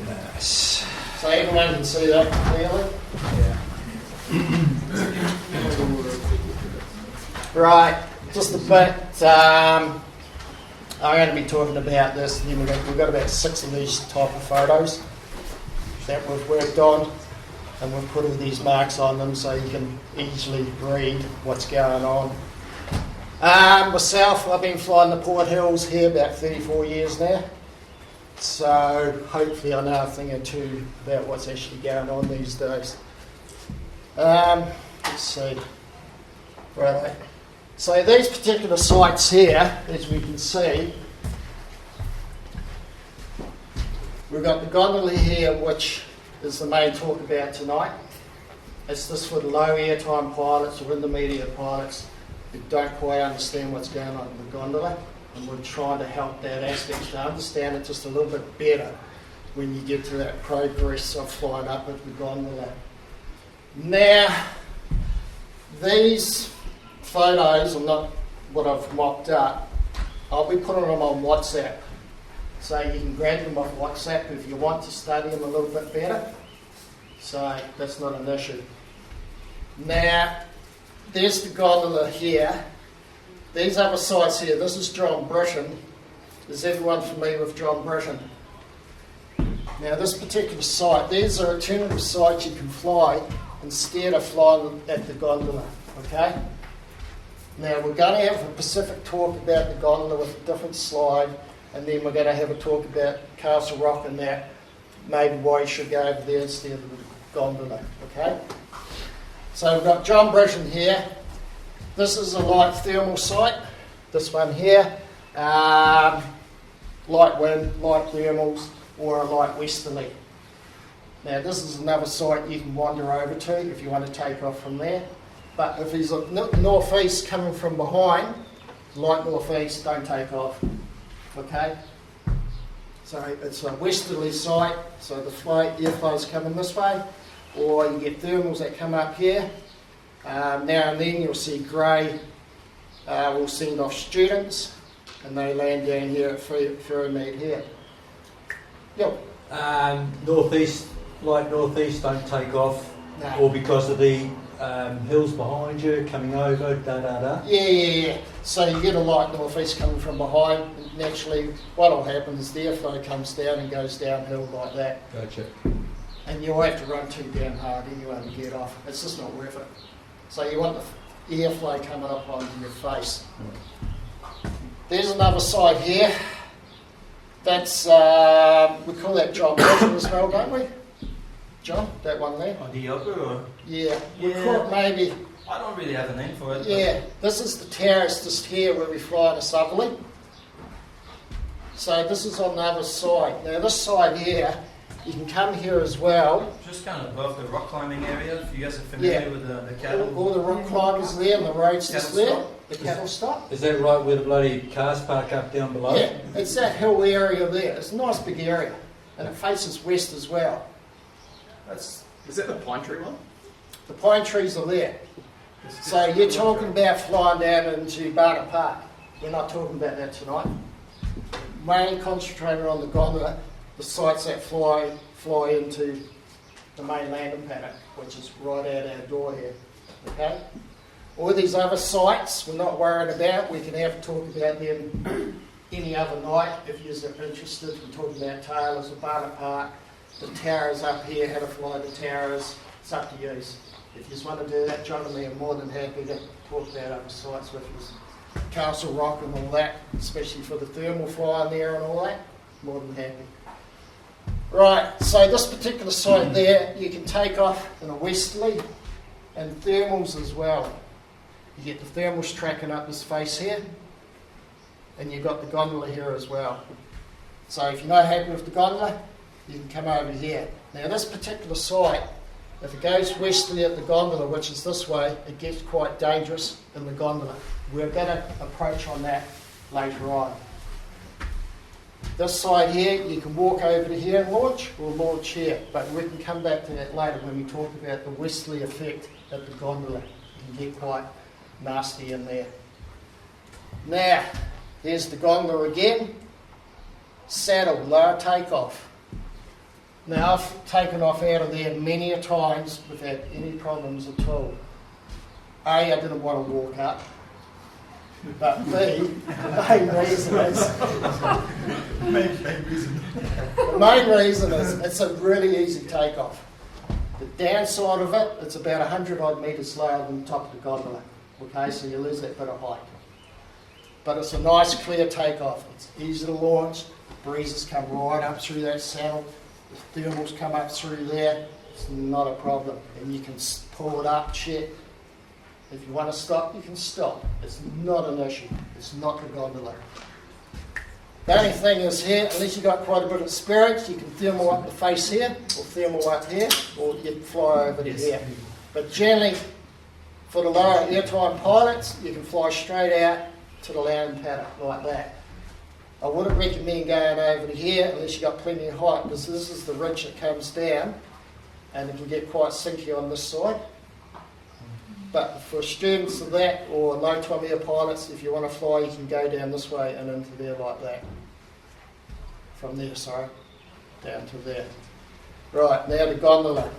Nice. So everyone can see that clearly? Yeah. Right, just a bit. I'm going to be talking about this. And then we've got about 6 of these type of photos that we've worked on, and we've put all these marks on them so you can easily read what's going on. Myself, I've been flying the Port Hills here about 34 years now, so hopefully I know a thing or two about what's actually going on these days. Let's see. Right. So these particular sites here, as we can see, we've got the gondola here, which is the main talk about tonight. It's just for the low airtime pilots or intermediate pilots who don't quite understand what's going on in the gondola, and we're trying to help that aspect to understand it just a little bit better when you get to that progress of flying up with the gondola. Now, these photos are not what I've mocked up. I'll be putting them on WhatsApp, so you can grab them off WhatsApp if you want to study them a little bit better. So that's not an issue. Now, there's the gondola here. These other sites here, this is John Britain. Is everyone familiar with John Britain? Now, this particular site, these are alternative sites you can fly instead of flying at the gondola, okay? Now, we're going to have a specific talk about the gondola with a different slide, and then we're going to have a talk about Castle Rock and that, maybe why you should go over there instead of the gondola, okay? So we've got John Britain here. This is a light thermal site, this one here. Light wind, light thermals, or a light westerly. Now this is another site you can wander over to if you want to take off from there. But if there's a northeast coming from behind, light northeast, don't take off, okay? So it's a westerly site, so the airflow's coming this way, or you get thermals that come up here. Now and then you'll see Grey will send off students, and they land down here at Ferrymead here. Yep. Northeast, light northeast, don't take off, No. or because of the hills behind you coming over, Yeah. So you get a light northeast coming from behind, and naturally what will happen is the airflow comes down and goes downhill like that. Gotcha. And you'll have to run too damn hard anyway to get off. It's just not worth it. So you want the airflow coming up onto your face. There's another side here. That's, we call that John Britain as well, don't we? John, that one there? Oh, the upper or? Yeah. We call it maybe... I don't really have a name for it. Yeah, this is the terrace just here where we fly to Southerly. So this is on the other side. Now this side here, you can come here as well. Just kind of above the rock climbing area, if you guys are familiar with the cattle. All the rock climbers there and the roads just there. The cattle stop. Is that right where the bloody cars park up down below? Yeah, it's that hill area there. It's a nice big area. And it faces west as well. Is that the pine tree one? The pine trees are there. So you're talking about flying down into Barter Park. We're not talking about that tonight. Mainly concentrated on the gondola, the sites that fly into the main landing paddock, which is right out our door here. Okay? All these other sites we're not worried about. We can have a talk about them any other night if you're interested. We're talking about Taylor's or Barter Park, the towers up here, how to fly the towers. It's up to you. If you just want to do that, John and me are more than happy to talk about other sites with you. Castle Rock and all that, especially for the thermal flying there and all that, more than happy. Right, so this particular site there, you can take off in a westerly and thermals as well. You get the thermals tracking up this face here, and you've got the gondola here as well. So if you're not happy with the gondola, you can come over here. Now this particular site, if it goes westerly at the gondola, which is this way, it gets quite dangerous in the gondola. We're going to approach on that later on. This side here, you can walk over to here and launch, or launch here, but we can come back to that later when we talk about the westerly effect at the gondola. It can get quite nasty in there. Now, here's the gondola again. saddle, lower takeoff. Now I've taken off out of there many a times without any problems at all. A, I didn't want to walk up. But B, the main reason is the main reason is it's a really easy takeoff. The downside of it, it's about 100 odd metres lower than the top of the gondola. Okay, so you lose that bit of height. But it's a nice clear takeoff. It's easy to launch. The breezes come right up through that saddle. The thermals come up through there. It's not a problem. And you can pull it up, check. If you want to stop, you can stop. It's not an issue. It's not the gondola. The only thing is here, unless you've got quite a bit of experience, you can thermal up the face here, or thermal up here, or you can fly over to here. But generally, for the lower airtime pilots, you can fly straight out to the landing paddock like that. I wouldn't recommend going over to here unless you've got plenty of height, because this is the ridge that comes down, and it can get quite sinky on this side. But for students of that, or low-time air pilots, if you want to fly, you can go down this way and into there like that. From there, sorry, down to there. Right, now the gondola.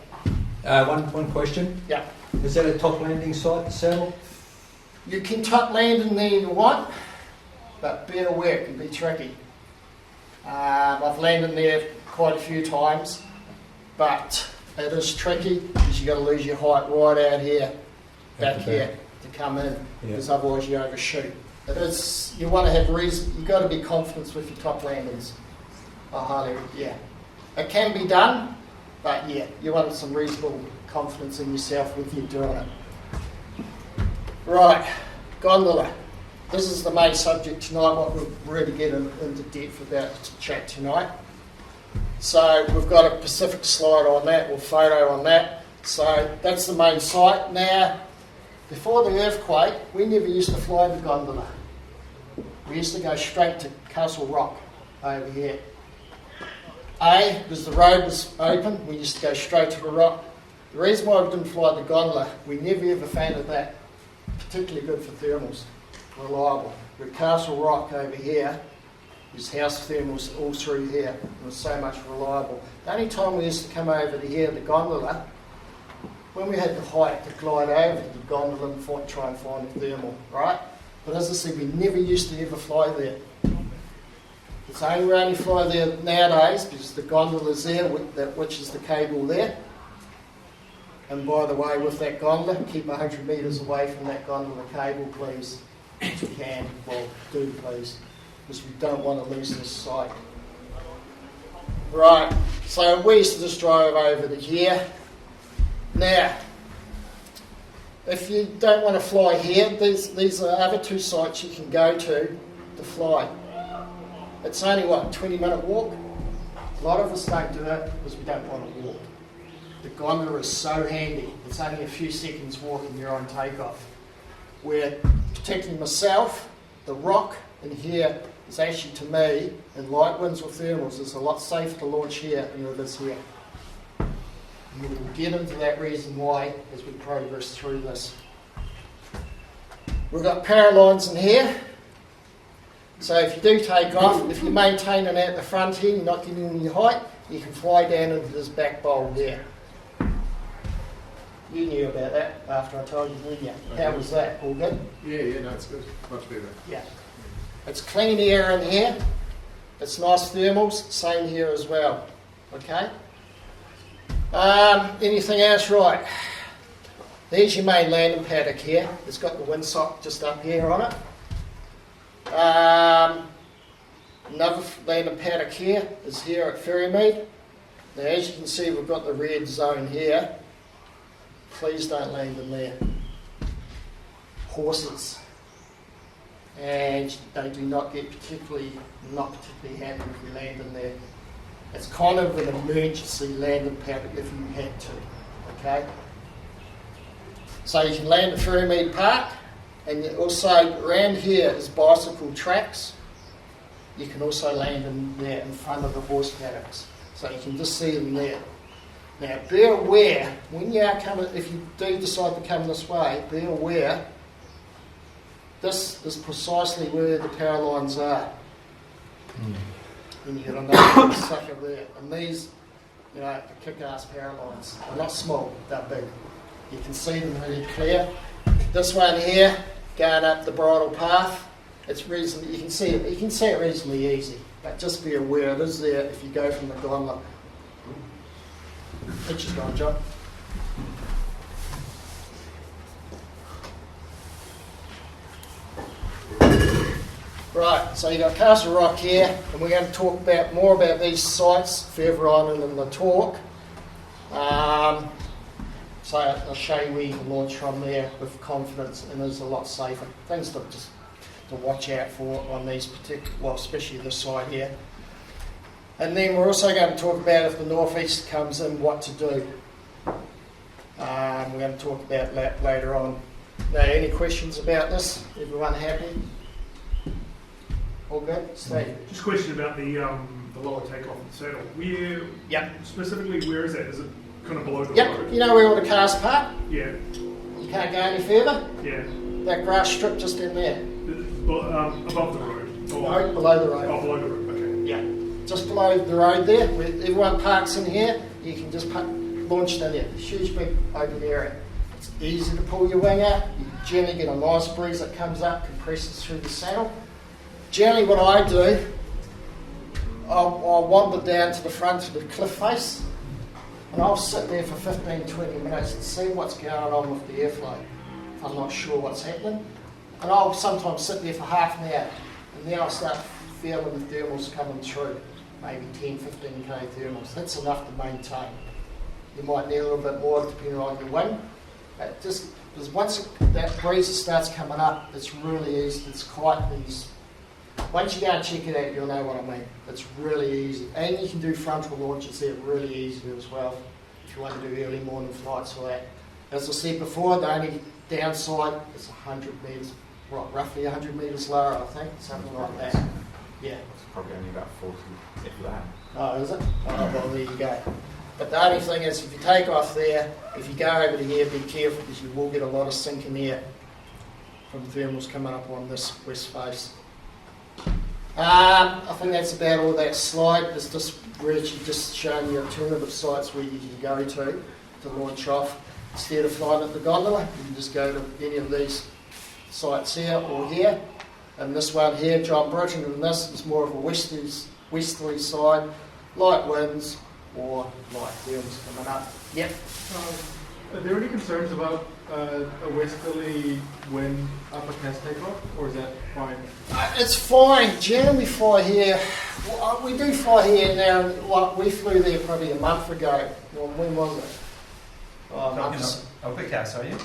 One question. Yeah. Is that a top landing site, the saddle? You can tuck land in there if you want, but be aware it can be tricky. I've landed there quite a few times, but it is tricky because you've got to lose your height right out here, back here, to come in, because otherwise you overshoot. It is, you want to have reason, you've got to be confident with your top landings. It can be done, but yeah, you want some reasonable confidence in yourself with you doing it. Right, gondola. This is the main subject tonight, what we'll really get into depth about to chat tonight. So we've got a Pacific slide on that, or photo on that. So that's the main site. Now, before the earthquake, we never used to fly the gondola. We used to go straight to Castle Rock over here. Because the road was open, we used to go straight to the rock. The reason why we didn't fly the gondola, we never ever found that particularly good for thermals, reliable. With Castle Rock over here, there's house thermals all through here. It was so much reliable. The only time we used to come over to here, the gondola, when we had the height to glide over to the gondola and try and find a thermal, right? But as I said, we never used to ever fly there. It's only we only fly there nowadays because the gondola's there, which is the cable there. And by the way, with that gondola, keep 100 metres away from that gondola cable, please. If you can, well, do please, because we don't want to lose this site. Right, so we used to just drive over to here. Now, if you don't want to fly here, these are other two sites you can go to fly. It's only, 20-minute walk? A lot of us don't do it because we don't want to walk. The gondola is so handy. It's only a few seconds walk and you're on takeoff. Where, particularly myself, the rock in here is actually, to me, in light winds or thermals, it's a lot safer to launch here than it is here. And we'll get into that reason why as we progress through this. We've got power lines in here. So if you do take off, if you're maintaining at the front here, you're not getting any height, you can fly down into this back bowl here. You knew about that after I told you, didn't you? How was that? All good? Yeah, no, it's good. Much better. Yeah. It's clean air in here. It's nice thermals. Same here as well. Okay? Anything else? Right. There's your main landing paddock here. It's got the windsock just up here on it. Another landing paddock here is here at Ferrymead. Now, as you can see, we've got the red zone here. Please don't land in there. Horses. And they do not get particularly happy if you land in there. It's kind of an emergency landing paddock if you had to. Okay? So you can land at Ferrymead Park, and also around here is bicycle tracks. You can also land in there in front of the horse paddocks. So you can just see them there. Now, be aware, when you are coming, if you do decide to come this way, be aware, this is precisely where the power lines are. Then you get another sucker there. And these, you know, are kick-ass power lines. They're not small, they're big. You can see them really clear. This one here, going up the bridle path, it's reasonably, you can see it reasonably easy. But just be aware, it is there if you go from the gondola. Picture's gone, John. Right, so you've got Castle Rock here, and we're going to talk more about these sites further on in the talk. So I'll show you where you can launch from there with confidence, and it's a lot safer. Things to watch out for on these well, especially this side here. And then we're also going to talk about if the northeast comes in, what to do. We're going to talk about that later on. Now, any questions about this? Everyone happy? All good? Steve? Just a question about the lower takeoff and saddle. Specifically, where is that? Is it kind of below the road? You know where all the cars park? Yeah. You can't go any further? Yeah. That grass strip just in there. Above the road? Or, No, below the road. Oh, below the road, okay. Yeah. Just below the road there, where everyone parks in here, you can just launch in there. Huge big open area. It's easy to pull your wing out. You generally get a nice breeze that comes up, compresses through the saddle. Generally what I do, I'll wander down to the front of the cliff face, and I'll sit there for 15-20 minutes and see what's going on with the airflow, if I'm not sure what's happening. And I'll sometimes sit there for half an hour, and then I'll start feeling the thermals coming through, maybe 10-15k thermals. That's enough to maintain. You might need a little bit more depending on your wing. But just because once that breeze starts coming up, it's really easy, it's quite easy. Once you go and check it out, you'll know what I mean. It's really easy. And you can do frontal launches there really easy as well, if you want to do early morning flights for that. As I said before, the only downside is 100 metres, roughly 100 metres lower, I think, something like that. Yeah. It's probably only about 40, if that. Oh, is it? Oh, well, there you go. But the only thing is, if you take off there, if you go over to here, be careful because you will get a lot of sinking air from thermals coming up on this west face. I think that's about all that slide. It's just really just showing you alternative sites where you can go to launch off. Instead of flying at the gondola, you can just go to any of these sites here or here. And this one here, John Britton, and this is more of a westerly side, light winds or light thermals coming up. Yep. Are there any concerns about a westerly wind uppercast takeoff, or is that fine? It's fine. Generally, we fly here. Well, we do fly here now. Like we flew there probably a month ago. Well, when was it? Uppercast, are you?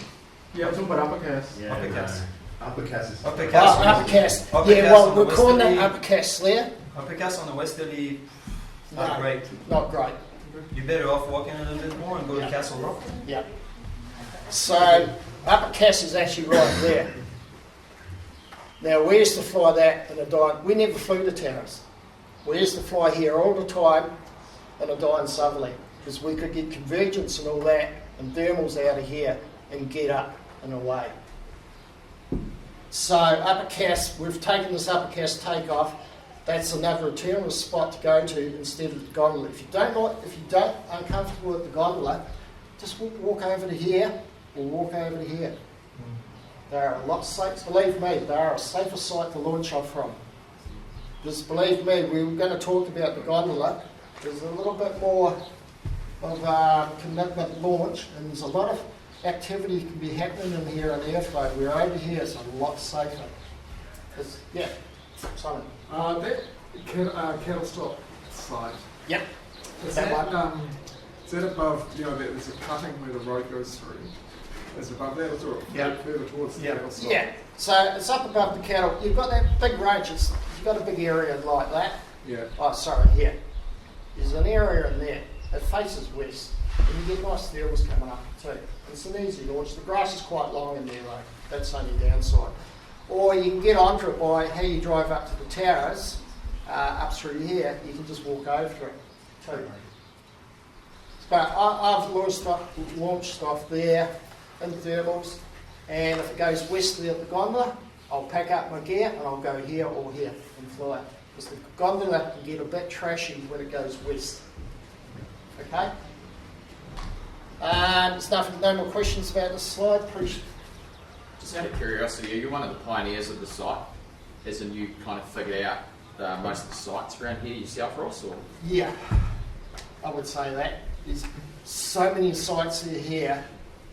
Yeah, I'm talking about uppercast. Yeah, Uppercast. Uppercast is Uppercast. Uppercast. Uppercast Yeah, well, on the we're calling westerly- that uppercast there. Uppercast on the westerly, not No, great. not great. You're better off walking a little bit more and go Yeah. to Castle Rock. Yeah. So, uppercast is actually right there. Now, we used to fly that in a dying... We never flew the towers. We used to fly here all the time in a dying southerly because we could get convergence and all that and thermals out of here and get up and away. So, uppercast, we've taken this uppercast takeoff. That's another alternative spot to go to instead of the gondola. If you don't uncomfortable with the gondola, just walk over to here or walk over to here. They're a lot safer. Believe me, they are a safer site to launch off from. Just believe me, we were going to talk about the gondola. There's a little bit more of commitment launch, and there's a lot of activity can be happening in here on airflow. We're over here, it's a lot safer. Yeah, Simon. That cattle stop site. Yep. Is That that above, there's a cutting where the road goes through? Is it above that or sort of further towards the cattle stop? Yeah, so it's up above the cattle. You've got that big range, you've got a big area like that. Yeah. Oh, sorry, here. There's an area in there that faces west, and you get nice thermals coming up too. It's an easy launch. The grass is quite long in there though. That's the only downside. Or you can get onto it by how you drive up to the towers, up through here. You can just walk over it too. But I've launched off there in thermals, and if it goes westerly at the gondola, I'll pack up my gear and I'll go here or here and fly. because the gondola can get a bit trashy when it goes west. Okay? There's no more questions about this slide. Just out of curiosity, are you one of the pioneers of the site? As in you kind of figured out most of the sites around here yourself, Ross? Or? Yeah, I would say that. There's so many sites here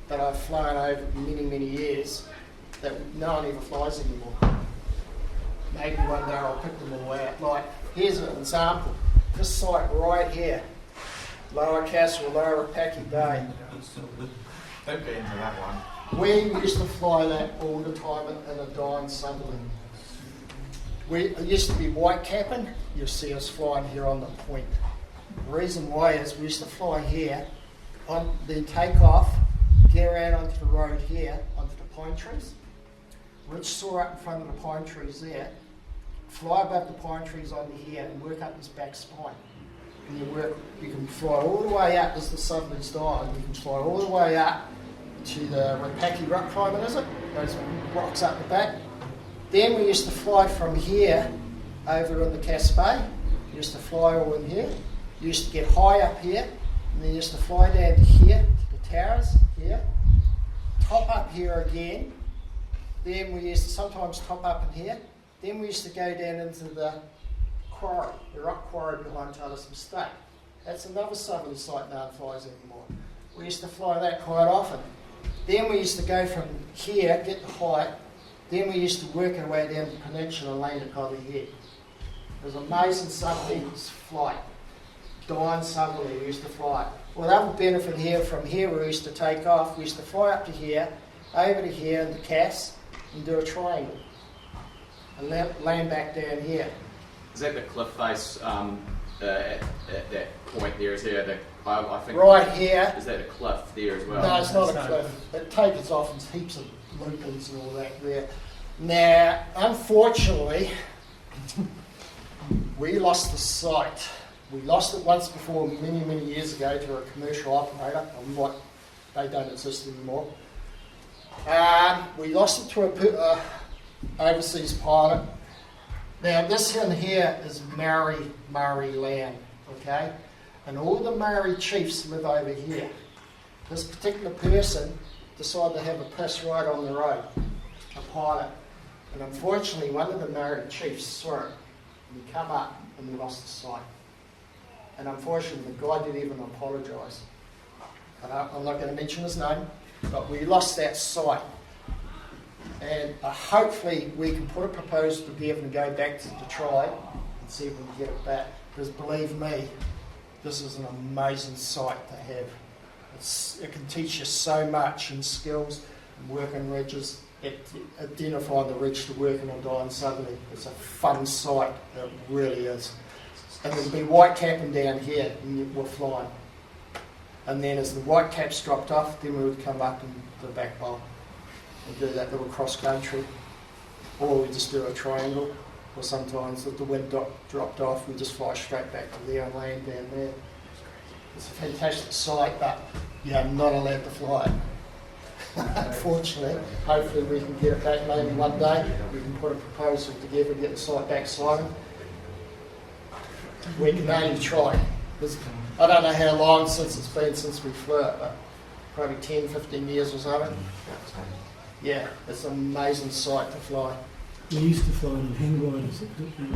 that I've flown over many, many years that no one ever flies anymore. Maybe one day I'll pick them all out. Like, here's an example. This site right here, Lower Castle, Lower Paki Bay. Don't get into that one. We used to fly that all the time in a dying Sunderland. It used to be white capping. You'll see us flying here on the point. The reason why is we used to fly here, then take off, get around onto the road here, onto the pine trees. Rich saw up in front of the pine trees there, fly above the pine trees onto here and work up this back spine. And you can fly all the way up, as the Sutherland's dying, you can fly all the way up to the Rapaki rock climbing, is it? Those rocks up the back. Then we used to fly from here over in the Casbah. We used to fly all in here. You used to get high up here, and then you used to fly down to here, to the towers here. Top up here again. Then we used to sometimes top up in here. Then we used to go down into the quarry, the rock quarry behind Taylor's Mistake. That's another southerly site no one flies anymore. We used to fly that quite often. Then we used to go from here, get the height. Then we used to work our way down the peninsula and land it over here. It was an amazing southerly flight. Dying southerly we used to fly. Well, the other benefit here, from here we used to take off. We used to fly up to here, over to here in the Cass, and do a triangle. And land back down here. Is that the cliff face at that point there? Is there I think right here. Is that a cliff there as well? No, it's not a cliff. It tapers off and heaps of loopings and all that there. Now, unfortunately, we lost the site. We lost it once before, many, many years ago, to a commercial operator. They don't exist anymore. We lost it to a overseas pilot. Now, this in here is Maori land, okay? And all the Maori chiefs live over here. This particular person decided to have a piss right on the road, a pilot. And unfortunately, one of the Maori chiefs saw it. And he come up and we lost the site. And unfortunately, the guy didn't even apologise. I'm not going to mention his name, but we lost that site. And hopefully we can put a proposal together and go back to the tribe and see if we can get it back. Because believe me, this is an amazing site to have. It can teach you so much in skills and working ridges, identifying the ridge to working on dying southerly. It's a fun site, it really is. And there'll be white capping down here and we're flying. And then as the white caps dropped off, then we would come up into the back bowl and do that little cross country. Or we just do a triangle. Or sometimes if the wind dropped off, we just fly straight back to there and land down there. It's a fantastic site, but you're not allowed to fly it. Unfortunately, hopefully we can get it back maybe one day. We can put a proposal together and get the site back sliding. We can only try. I don't know how long since it's been since we flew it, but probably 10, 15 years or something. Yeah, it's an amazing site to fly. We used to fly in hang gliders.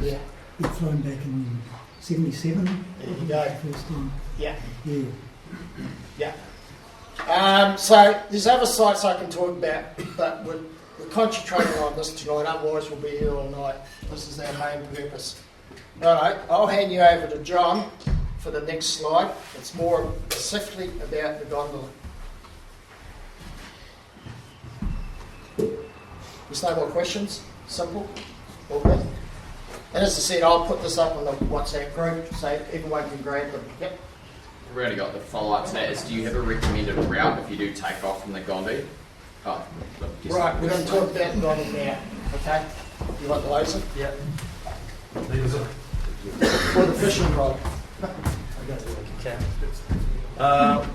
Yeah. We'd flown back in 77. There you go. First time. Yeah. Yeah. Yeah. So there's other sites I can talk about, but we're concentrating on this tonight, otherwise we'll be here all night. This is our main purpose. Right, I'll hand you over to John for the next slide. It's more specifically about the gondola. There's no more questions? Simple? All good? And as I said, I'll put this up on the WhatsApp group so everyone can grab them. Yep. I've already got the follow-up to that. Do you have a recommended route if you do take off from the Gondi? Oh, look, Right, we're going to talk about the gondola now. Okay? You want the laser? Yeah. For the fishing rod.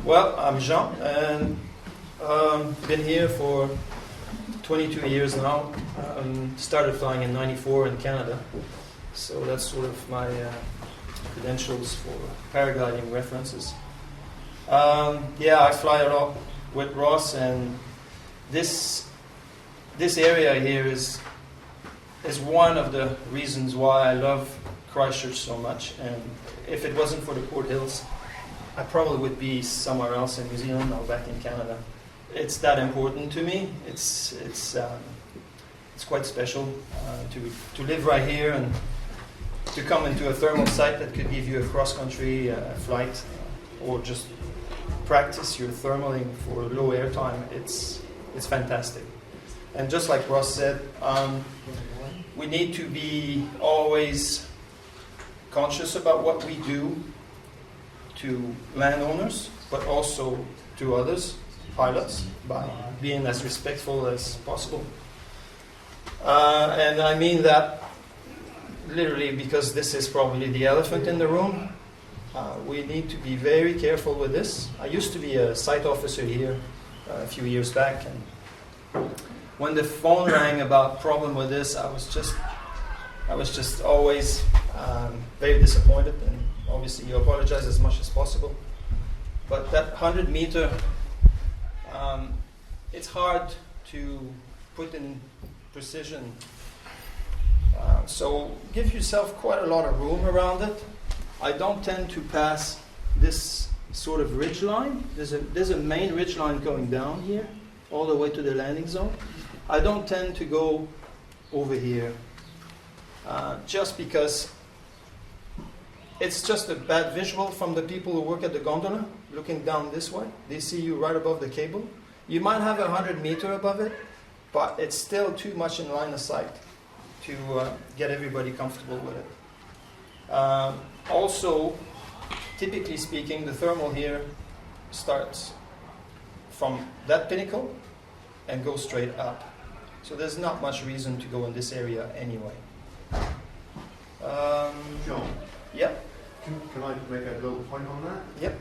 Well, I'm Jean, and been here for 22 years now. Started flying in '94 in Canada, So that's sort of my credentials for paragliding references. I fly a lot with Ross, and this area here is one of the reasons why I love Christchurch so much. And if it wasn't for the Port Hills, I probably would be somewhere else in New Zealand or back in Canada. It's that important to me. It's quite special to live right here and to come into a thermal site that could give you a cross-country flight or just practice your thermaling for low airtime. It's fantastic. And just like Ross said, we need to be always conscious about what we do to landowners, but also to others, pilots, by being as respectful as possible. And I mean that literally, because this is probably the elephant in the room. We need to be very careful with this. I used to be a site officer here a few years back, and when the phone rang about problem with this, I was just always very disappointed, and obviously you apologize as much as possible. But that 100-meter, it's hard to put in precision. So give yourself quite a lot of room around it. I don't tend to pass this sort of ridge line. There's a main ridge line going down here, all the way to the landing zone. I don't tend to go over here, just because it's just a bad visual from the people who work at the gondola, looking down this way. They see you right above the cable. You might have 100 meter above it, but it's still too much in line of sight to get everybody comfortable with it. Also, typically speaking, the thermal here starts from that pinnacle and goes straight up. So there's not much reason to go in this area anyway. John? Yep. Can I make a little point on that? Yep.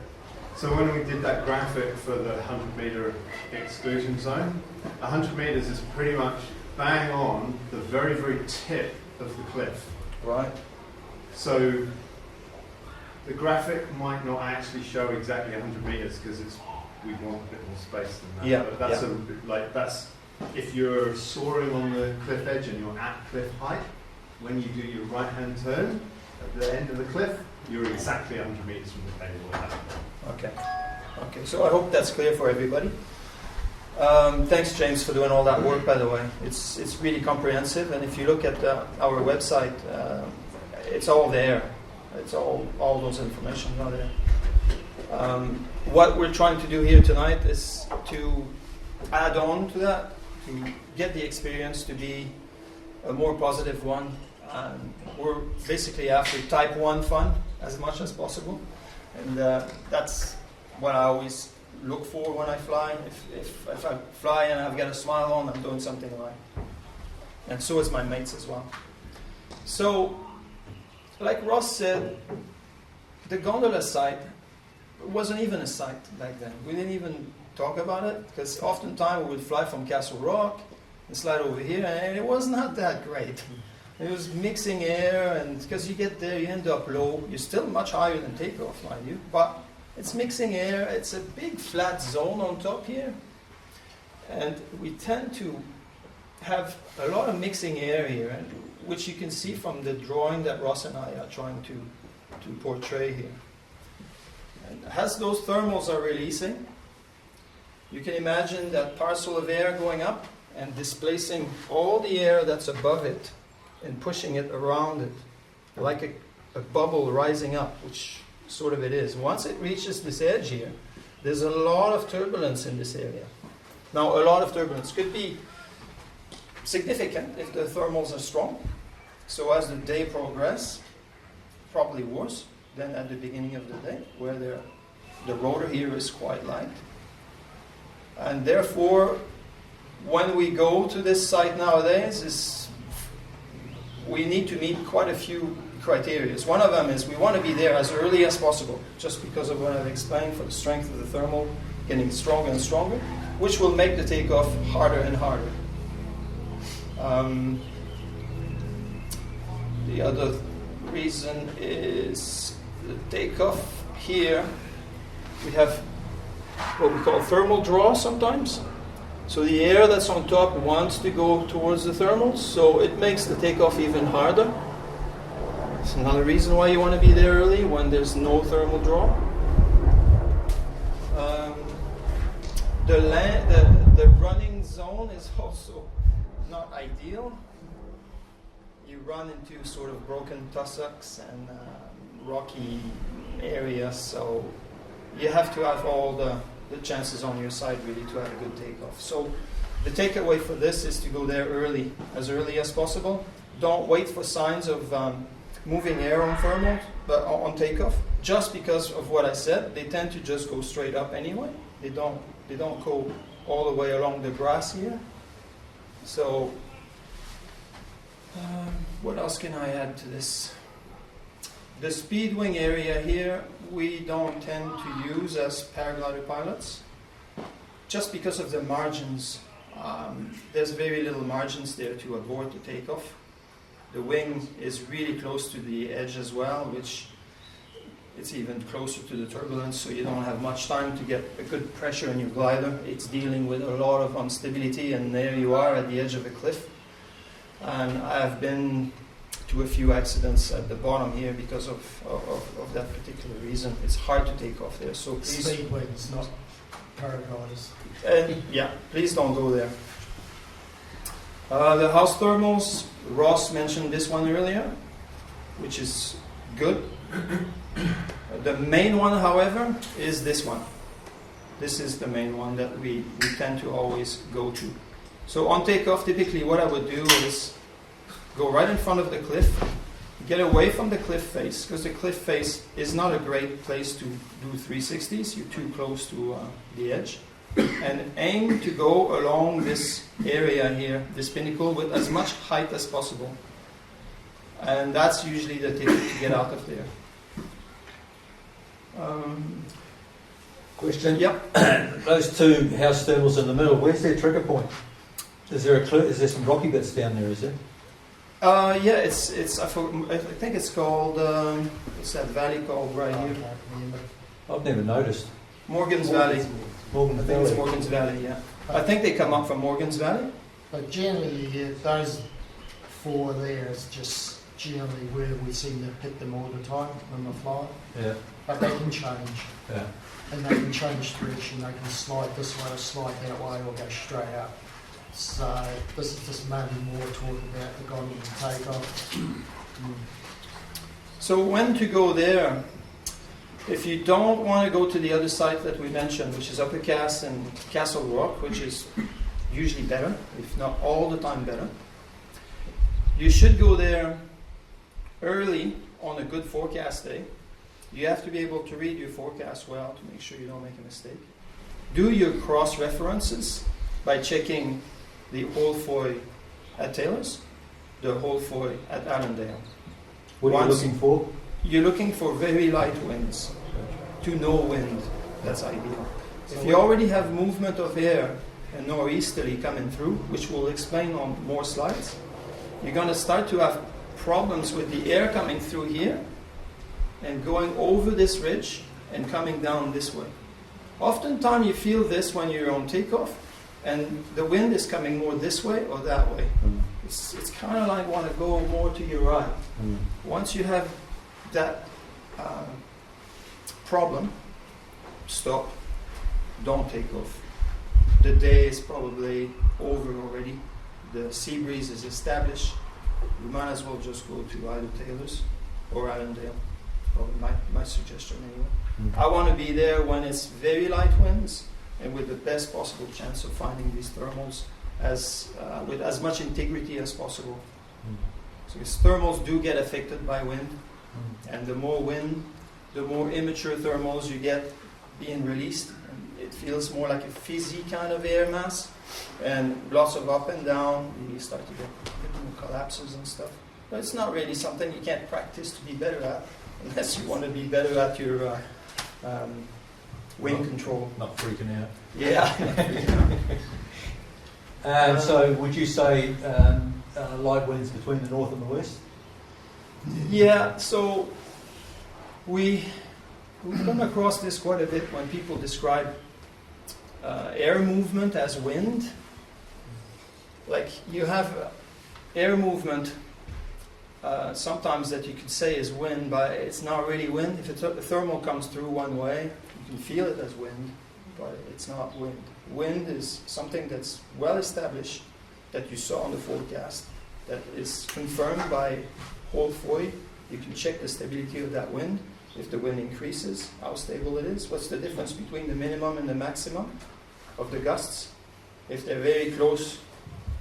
So when we did that graphic for the 100-meter exclusion zone, 100 meters is pretty much bang on the very, very tip of the cliff. Right. So the graphic might not actually show exactly 100 meters because we want a bit more space than that. Yeah. But that's if you're soaring on the cliff edge and you're at cliff height, when you do your right-hand turn at the end of the cliff, you're exactly 100 meters from the cable at that point. Okay. So I hope that's clear for everybody. Thanks, James, for doing all that work, by the way. It's really comprehensive, and if you look at our website, it's all there. It's all those information are there. What we're trying to do here tonight is to add on to that, to get the experience to be a more positive one. We're basically after type 1 fun as much as possible, and that's what I always look for when I fly. If I fly and I've got a smile on, I'm doing something right. And so is my mates as well. So, like Ross said, the gondola site wasn't even a site back then. We didn't even talk about it, because oftentimes we would fly from Castle Rock and slide over here, and it was not that great. It was mixing air, and because you get there, you end up low. You're still much higher than takeoff, mind you, but it's mixing air. It's a big flat zone on top here, and we tend to have a lot of mixing air here, and which you can see from the drawing that Ross and I are trying to portray here. And as those thermals are releasing, you can imagine that parcel of air going up and displacing all the air that's above it and pushing it around it, like a bubble rising up, which sort of it is. Once it reaches this edge here, there's a lot of turbulence in this area. Now, a lot of turbulence could be significant if the thermals are strong. So as the day progresses, probably worse than at the beginning of the day, where the rotor here is quite light. And therefore, when we go to this site nowadays, we need to meet quite a few criteria. One of them is we want to be there as early as possible, just because of what I've explained for the strength of the thermal getting stronger and stronger, which will make the takeoff harder and harder. The other reason is the takeoff here. We have what we call thermal draw sometimes. So the air that's on top wants to go towards the thermals, so it makes the takeoff even harder. It's another reason why you want to be there early when there's no thermal draw. The running zone is also not ideal. You run into sort of broken tussocks and rocky areas, so you have to have all the chances on your side really to have a good takeoff. So the takeaway for this is to go there early as possible. Don't wait for signs of moving air on thermal, but on takeoff. Just because of what I said, they tend to just go straight up anyway. They don't go all the way along the grass here. So what else can I add to this? The speed wing area here, we don't tend to use as paraglider pilots, just because of the margins. There's very little margins there to abort the takeoff. The wing is really close to the edge as well, which it's even closer to the turbulence, so you don't have much time to get a good pressure in your glider. It's dealing with a lot of instability, and there you are at the edge of a cliff. And I've been to a few accidents at the bottom here because of that particular reason. It's hard to take off there, so please... Speed wings, not paragliders. Yeah, please don't go there. The house thermals, Ross mentioned this one earlier, which is good. The main one, however, is this one. This is the main one that we tend to always go to. So on takeoff, typically what I would do is go right in front of the cliff, get away from the cliff face, because the cliff face is not a great place to do 360s. You're too close to the edge. And aim to go along this area here, this pinnacle, with as much height as possible. And that's usually the ticket to get out of there. Question? Yep. Those two house thermals in the middle, where's their trigger point? Is there some rocky bits down there, is there? Yeah, it's I think it's called, what's that valley called right here? I've never noticed. Morgan's Valley. I think Valley. it's Morgan's Valley, yeah. I think they come up from Morgan's Valley. But generally, those four there is just generally where we seem to hit them all the time when we're flying. Yeah. But they can change. Yeah. And they can change direction. They can slide this way or slide that way or go straight up. So this is just maybe more talk about the gondola and takeoff. So when to go there? If you don't want to go to the other site that we mentioned, which is Upper Cass and Castle Rock, which is usually better, if not all the time better, you should go there early on a good forecast day. You have to be able to read your forecast well to make sure you don't make a mistake. Do your cross references by checking the whole foy at Taylor's, the whole foy at Allendale. What are you looking for? You're looking for very light winds, to no wind. That's ideal. If you already have movement of air and northeasterly coming through, which we'll explain on more slides, you're going to start to have problems with the air coming through here and going over this ridge and coming down this way. Oftentimes you feel this when you're on takeoff, and the wind is coming more this way or that way. It's kind of like want to go more to your right. Once you have that problem, stop, don't take off. The day is probably over already. The sea breeze is established. You might as well just go to either Taylor's or Allendale. Probably my suggestion anyway. I want to be there when it's very light winds and with the best possible chance of finding these thermals with as much integrity as possible. So these thermals do get affected by wind, and the more wind, the more immature thermals you get being released. And it feels more like a fizzy kind of air mass, and lots of up and down. You start to get collapses and stuff. But it's not really something you can't practice to be better at, unless you want to be better at your wind control. Not freaking out. Yeah. And so would you say light winds between the north and the west? Yeah, so we come across this quite a bit when people describe air movement as wind. Like you have air movement sometimes that you could say is wind, but it's not really wind. If the thermal comes through one way, you can feel it as wind, but it's not wind. Wind is something that's well established, that you saw on the forecast, that is confirmed by whole Foy. You can check the stability of that wind. If the wind increases, how stable it is. What's the difference between the minimum and the maximum of the gusts? If they're very close,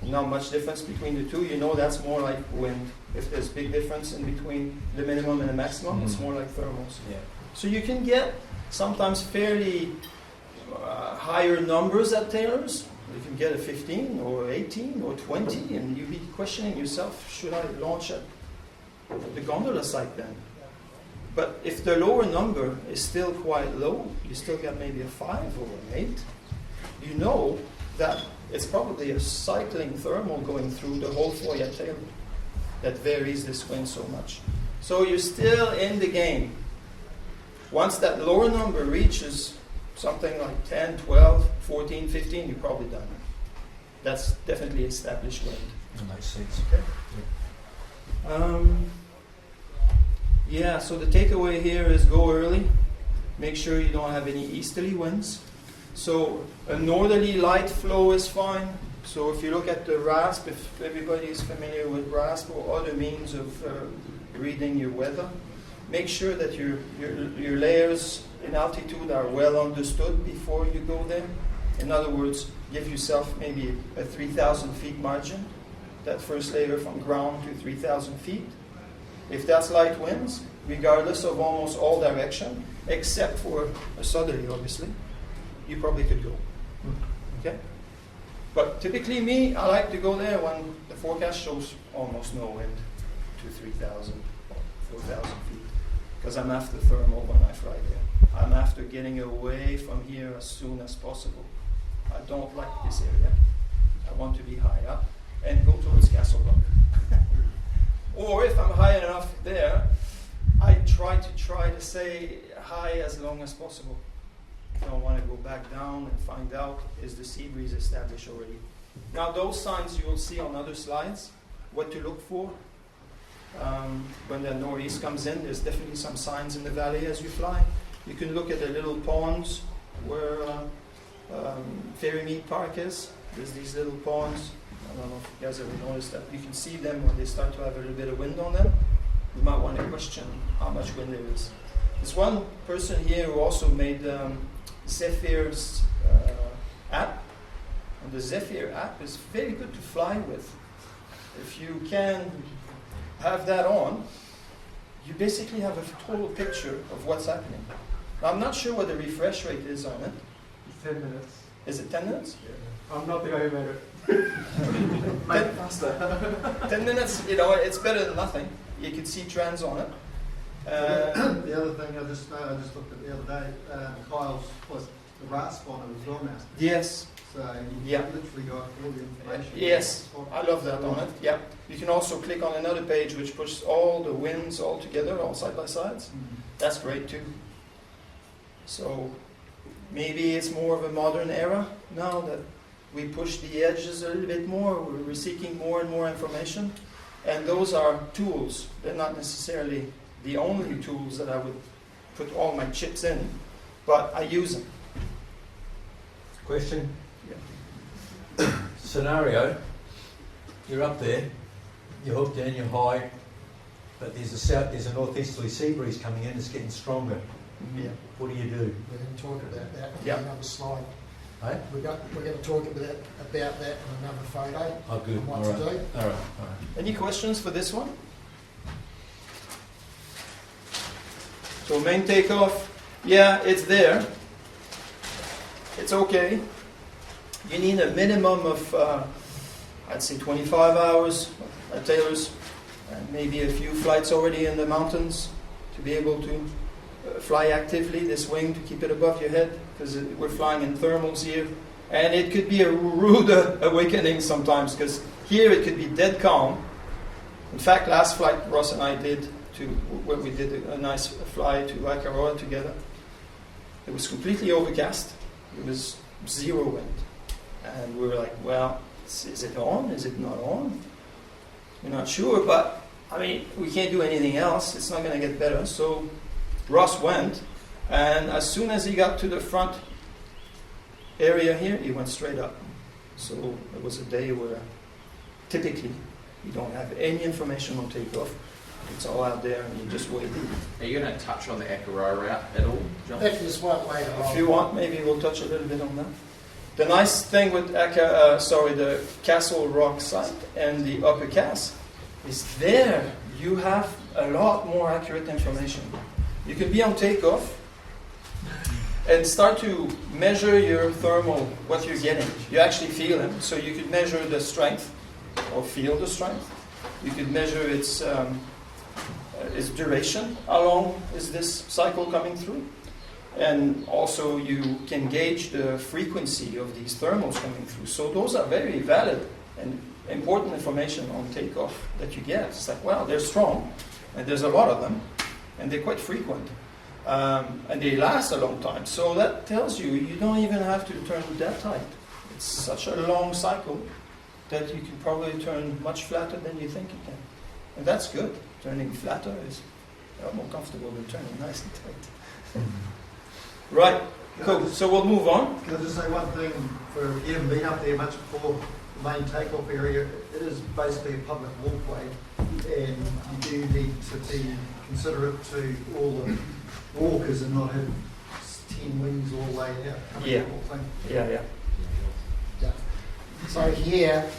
not much difference between the two, you know that's more like wind. If there's big difference in between the minimum and the maximum, it's more like thermals. Yeah. So you can get sometimes fairly higher numbers at Taylor's. You can get a 15 or 18 or 20, and you'll be questioning yourself, should I launch at the Gondola site then? But if the lower number is still quite low, you still get maybe a 5 or an 8, you know that it's probably a cycling thermal going through the whole Foy at Taylor that varies this wind so much. So you're still in the game. Once that lower number reaches something like 10, 12, 14, 15, you're probably done. That's definitely established wind. That makes sense. Okay. Yeah, so the takeaway here is go early. Make sure you don't have any easterly winds. So a northerly light flow is fine. So if you look at the RASP, if everybody is familiar with RASP or other means of reading your weather, make sure that your layers in altitude are well understood before you go there. In other words, give yourself maybe a 3,000 feet margin, that first layer from ground to 3,000 feet. If that's light winds, regardless of almost all direction, except for a southerly, obviously, you probably could go. Okay? But typically me, I like to go there when the forecast shows almost no wind to 3,000 or 4,000 feet, because I'm after thermal when I fly there. I'm after getting away from here as soon as possible. I don't like this area. I want to be high up and go towards Castle Rock. Or if I'm high enough there, I try to stay high as long as possible. I don't want to go back down and find out, is the sea breeze established already? Now those signs you will see on other slides, what to look for. When the northeast comes in, there's definitely some signs in the valley as you fly. You can look at the little ponds where Ferry Mead Park is. There's these little ponds. I don't know if you guys ever noticed that. You can see them when they start to have a little bit of wind on them. You might want to question how much wind there is. There's one person here who also made Zephyr's app. And the Zephyr app is very good to fly with. If you can have that on, you basically have a total picture of what's happening. Now, I'm not sure what the refresh rate is on it. It's 10 minutes. Is it 10 minutes? Yeah. I'm not the guy who made it. 10 minutes, you know, it's better than nothing. You can see trends on it. The other thing I just looked at the other day, Kyle's was the RASP on it as well, Master. Yes. So you Yeah. literally got all the information. Yes, I love that on it. Yeah. You can also click on another page which pushes all the winds all together, all side by sides. That's great too. So maybe it's more of a modern era now that we push the edges a little bit more. We're seeking more and more information. And those are tools. They're not necessarily the only tools that I would put all my chips in, but I use them. Question? Yeah. Scenario, you're up there, you're hooked in, you're high, but there's a northeasterly sea breeze coming in, it's getting stronger. Yeah. What do you do? We're going to talk about that in Yeah. another slide. Hey? We're going to talk about that in another photo. Oh, good. And what All to right. do. All right. Any questions for this one? So main takeoff, yeah, it's there. It's okay. You need a minimum of, I'd say 25 hours at Taylor's, and maybe a few flights already in the mountains to be able to fly actively this wing to keep it above your head, because we're flying in thermals here. And it could be a rude awakening sometimes, because here it could be dead calm. In fact, last flight Ross and I did, where we did a nice fly to Akaroa together. It was completely overcast. It was zero wind. And we were like, well, is it on? Is it not on? We're not sure, but I mean, we can't do anything else. It's not going to get better. So Ross went, and as soon as he got to the front area here, he went straight up. So it was a day where typically you don't have any information on takeoff. It's all out there and you just wait. Are you going to touch on the Akaroa route at all, John? If you just want later on. If you want, maybe we'll touch a little bit on that. The nice thing with the Castle Rock site and the Upper Cass is there you have a lot more accurate information. You can be on takeoff and start to measure your thermal, what you're getting. You actually feel them, so you could measure the strength or feel the strength. You could measure its duration. How long is this cycle coming through? And also you can gauge the frequency of these thermals coming through. So those are very valid and important information on takeoff that you get. It's like, well, they're strong, and there's a lot of them, and they're quite frequent. And they last a long time. So that tells you you don't even have to turn that tight. It's such a long cycle that you can probably turn much flatter than you think you can. And that's good. Turning flatter is a lot more comfortable than turning nice and tight. Right, cool. So we'll move on. Can I just say one thing? For you haven't been up there much before the main takeoff area, it is basically a public walkway, and you do need to be considerate to all the walkers and not have 10 wings all the way out. Yeah. Yeah. So here,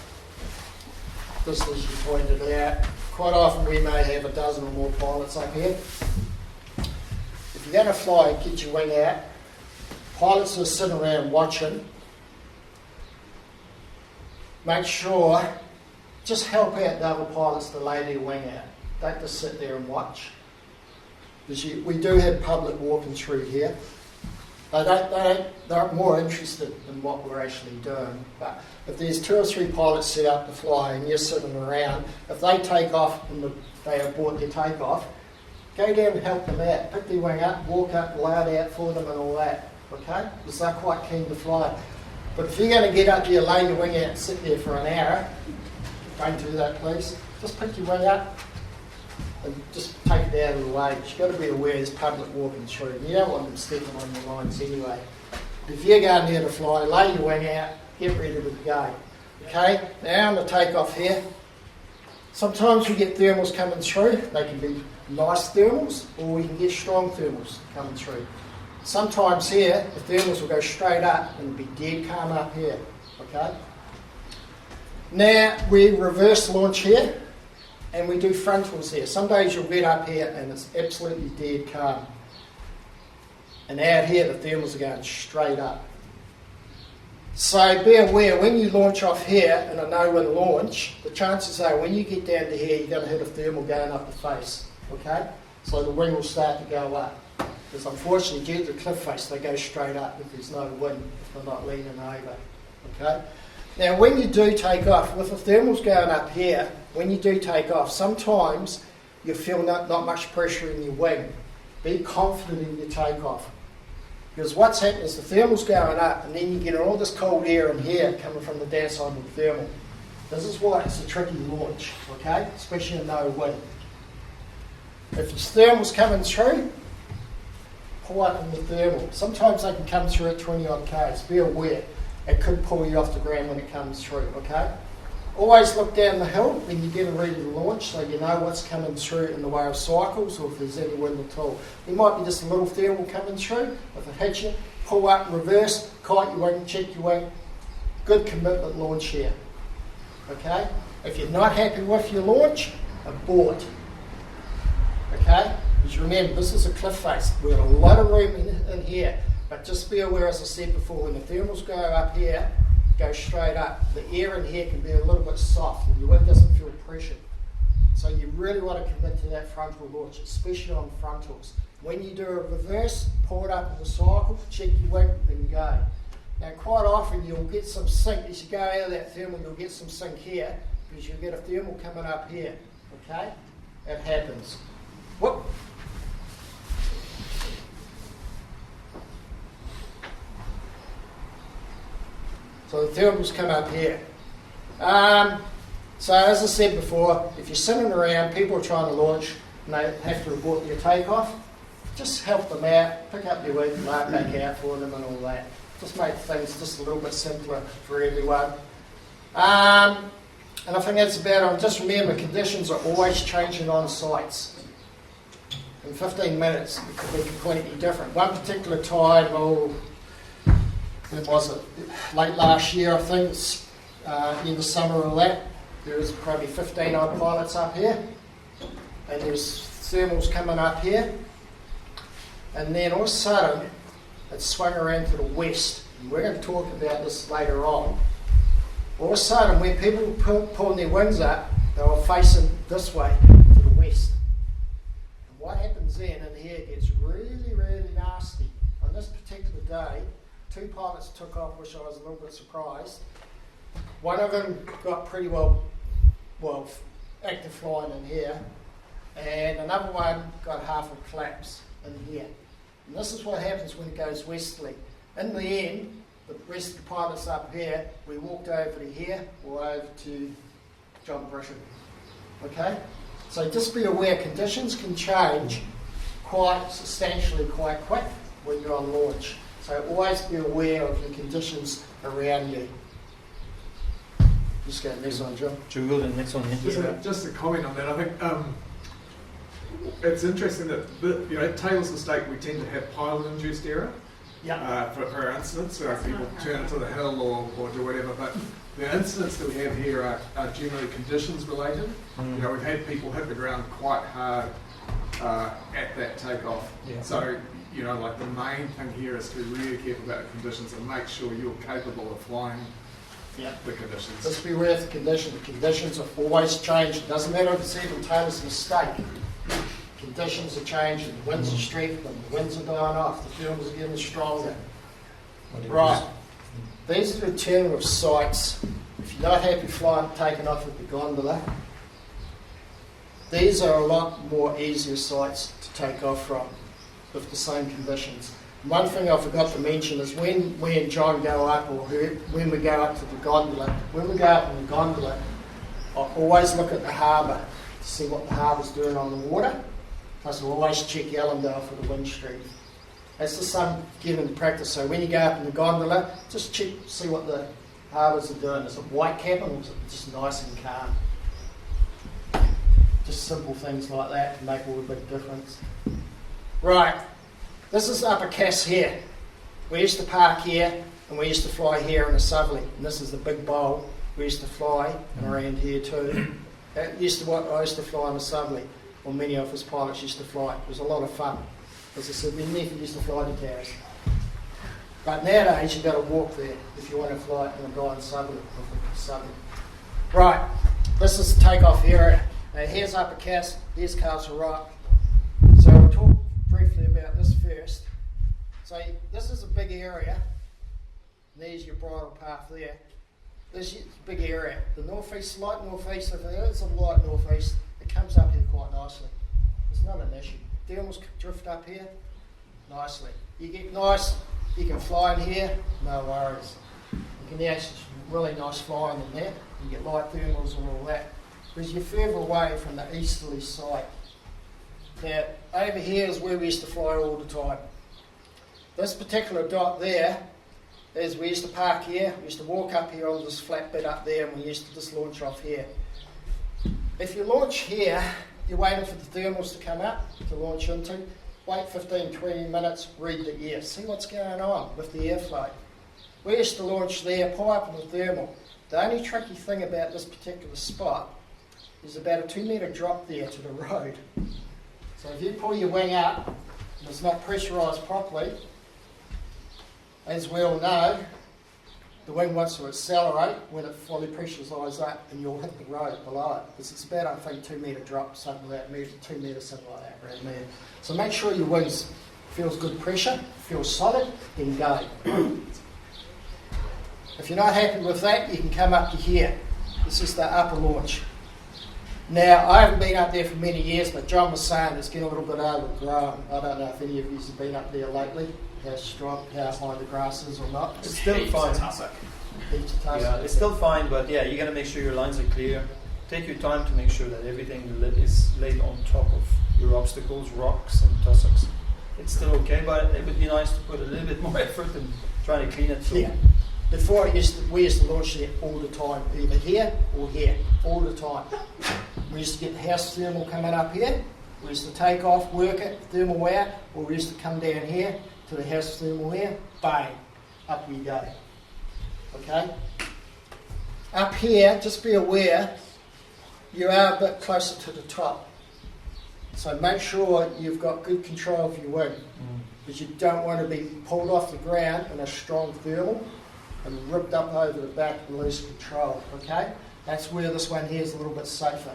just as you pointed out, quite often we may have a dozen or more pilots up here. If you're going to fly, get your wing out. Pilots are sitting around watching. Make sure, just help out the other pilots to lay their wing out. Don't just sit there and watch. Because we do have public walking through here. They're more interested in what we're actually doing. But if there's 2 or 3 pilots set up to fly and you're sitting around, if they take off and they abort their takeoff, go down and help them out. Pick their wing up, walk up, lay it out for them and all that. Okay? Because they're quite keen to fly. But if you're going to get up there, lay your wing out and sit there for an hour, don't do that, please. Just pick your wing up and just take it out of the way. But you've got to be aware there's public walking through. You don't want them stepping on your lines anyway. If you're going there to fly, lay your wing out, get ready to go. Okay? Now on the takeoff here, sometimes we get thermals coming through. They can be nice thermals, or we can get strong thermals coming through. Sometimes here, the thermals will go straight up and be dead calm up here. Okay? Now we reverse launch here, and we do frontals here. Some days you'll get up here and it's absolutely dead calm. And out here, the thermals are going straight up. So be aware, when you launch off here in a no-wind launch, the chances are when you get down to here, you're going to hit a thermal going up the face. Okay? So the wing will start to go up. Because unfortunately, due to the cliff face, they go straight up if there's no wind, if they're not leaning over. Okay? Now, when you do take off, with the thermals going up here, when you do take off, sometimes you feel not much pressure in your wing. Be confident in your takeoff. Because what's happening is the thermal's going up, and then you get all this cold air in here coming from the downside of the thermal. This is why it's a tricky launch, okay? Especially in no wind. If the thermal's coming through, pull up in the thermal. Sometimes they can come through at 20 odd k's. Be aware. It could pull you off the ground when it comes through, okay? Always look down the hill when you get ready to launch so you know what's coming through in the way of cycles or if there's any wind at all. There might be just a little thermal coming through. If it hits you, pull up, reverse, kite your wing, check your wing. Good commitment launch here, okay? If you're not happy with your launch, abort, okay? Because remember, this is a cliff face. We've got a lot of room in here. But just be aware, as I said before, when the thermals go up here, go straight up, the air in here can be a little bit soft and your wing doesn't feel pressured. So you really want to commit to that frontal launch, especially on frontals. When you do a reverse, pull it up in the cycle, check your wing, then go. Now quite often you'll get some sink, as you go out of that thermal, you'll get some sink here, because you'll get a thermal coming up here, okay? It happens. Whoop. So the thermals come up here. So as I said before, if you're sitting around, people are trying to launch and they have to report their takeoff, just help them out, pick up their weed, mark back out for them and all that. Just make things just a little bit simpler for everyone. And I think that's about it. Just remember, conditions are always changing on sites. In 15 minutes, it could be completely different. One particular time, when was it? Late last year, I think, in the summer or that, there was probably 15 odd pilots up here, and there's thermals coming up here, and then all of a sudden, it swung around to the west. And we're going to talk about this later on. All of a sudden, when people were pulling their wings up, they were facing this way, to the west. And what happens then in here gets really, really nasty. On this particular day, 2 pilots took off, which I was a little bit surprised. One of them got pretty well active flying in here, and another one got half a collapse in here. And this is what happens when it goes westerly. In the end, the rest of the pilots up here, we walked over to here or over to John Bishop. Okay? So just be aware, conditions can change quite substantially, quite quick when you're on launch. So always be aware of the conditions around you. Just go next one, John. Should we go to the next one? Yeah? Just a comment on that. I think it's interesting that at Taylor's Estate we tend to have pilot-induced error for our incidents. So people turn into the hill or do whatever. But the incidents that we have here are generally conditions related. We've had people hit the ground quite hard at that takeoff. Yeah. So like the main thing here is to be really careful about the conditions and make sure you're capable of flying. Yeah. The conditions. Just be aware of the conditions. The conditions are always changing. It doesn't matter if it's even Taylor's mistake. Conditions are changing. The winds are strengthening. The winds are dying off. The thermals are getting stronger. Right. These are the terminal sites. If you're not happy flying, taking off with the gondola, these are a lot more easier sites to take off from with the same conditions. One thing I forgot to mention is when we and John go up, or when we go up to the gondola, when we go up in the gondola, I always look at the harbour to see what the harbour's doing on the water. Plus I always check Allendale for the wind strength. That's just some given practice. So when you go up in the gondola, just check, see what the harbours are doing. Is it white capping or is it just nice and calm? Just simple things like that can make all the big difference. Right. This is Upper Cass here. We used to park here and we used to fly here in the southerly. And this is the big bowl. We used to fly and around here too. That used to what I used to fly in the southerly. Or many of us pilots used to fly. It was a lot of fun. As I said, we never used to fly to towers. But nowadays you've got to walk there if you want to fly in the guy in southerly. Right. This is the takeoff area. Now here's Upper Cass. Here's Castle Rock. So we'll talk briefly about this first. So this is a big area. There's your bridle path there. This is a big area. The northeast, light northeast, if there is a light northeast, it comes up here quite nicely. It's not an issue. Thermals drift up here nicely. You get nice, you can fly in here, no worries. You can actually really nice flying in there. You get light thermals and all that. Because you're further away from the easterly side. Now, over here is where we used to fly all the time. This particular dot there is we used to park here, we used to walk up here on this flat bit up there and we used to just launch off here. If you launch here, you're waiting for the thermals to come up to launch into. Wait 15, 20 minutes, read the air. See what's going on with the airflow. We used to launch there, pull up in the thermal. The only tricky thing about this particular spot is about a 2 metre drop there to the road. So if you pull your wing up and it's not pressurised properly, as we all know, the wing wants to accelerate when it fully pressurises up and you'll hit the road below it. Because it's about, I think, 2 metre drop, something like that, 2 metres, something like that around there. So make sure your wings feels good pressure, feels solid, then go. If you're not happy with that, you can come up to here. This is the upper launch. Now, I haven't been up there for many years, but John was saying it's getting a little bit overgrown. I don't know if any of you have been up there lately, how strong, how high the grass is or not. It's still fine. Yeah, it's still fine, but yeah, you got to make sure your lines are clear. Take your time to make sure that everything is laid on top of your obstacles, rocks and tussocks. It's still okay, but it would be nice to put a little bit more effort in trying to clean it. Yeah. Before we used to launch there all the time, either here or here, all the time. We used to get the house thermal coming up here. We used to take off, work it, thermal out, or we used to come down here to the house thermal here, bang, up we go. Okay? Up here, just be aware, you are a bit closer to the top. So make sure you've got good control of your wing, because you don't want to be pulled off the ground in a strong thermal and ripped up over the back and lose control, okay? That's where this one here is a little bit safer.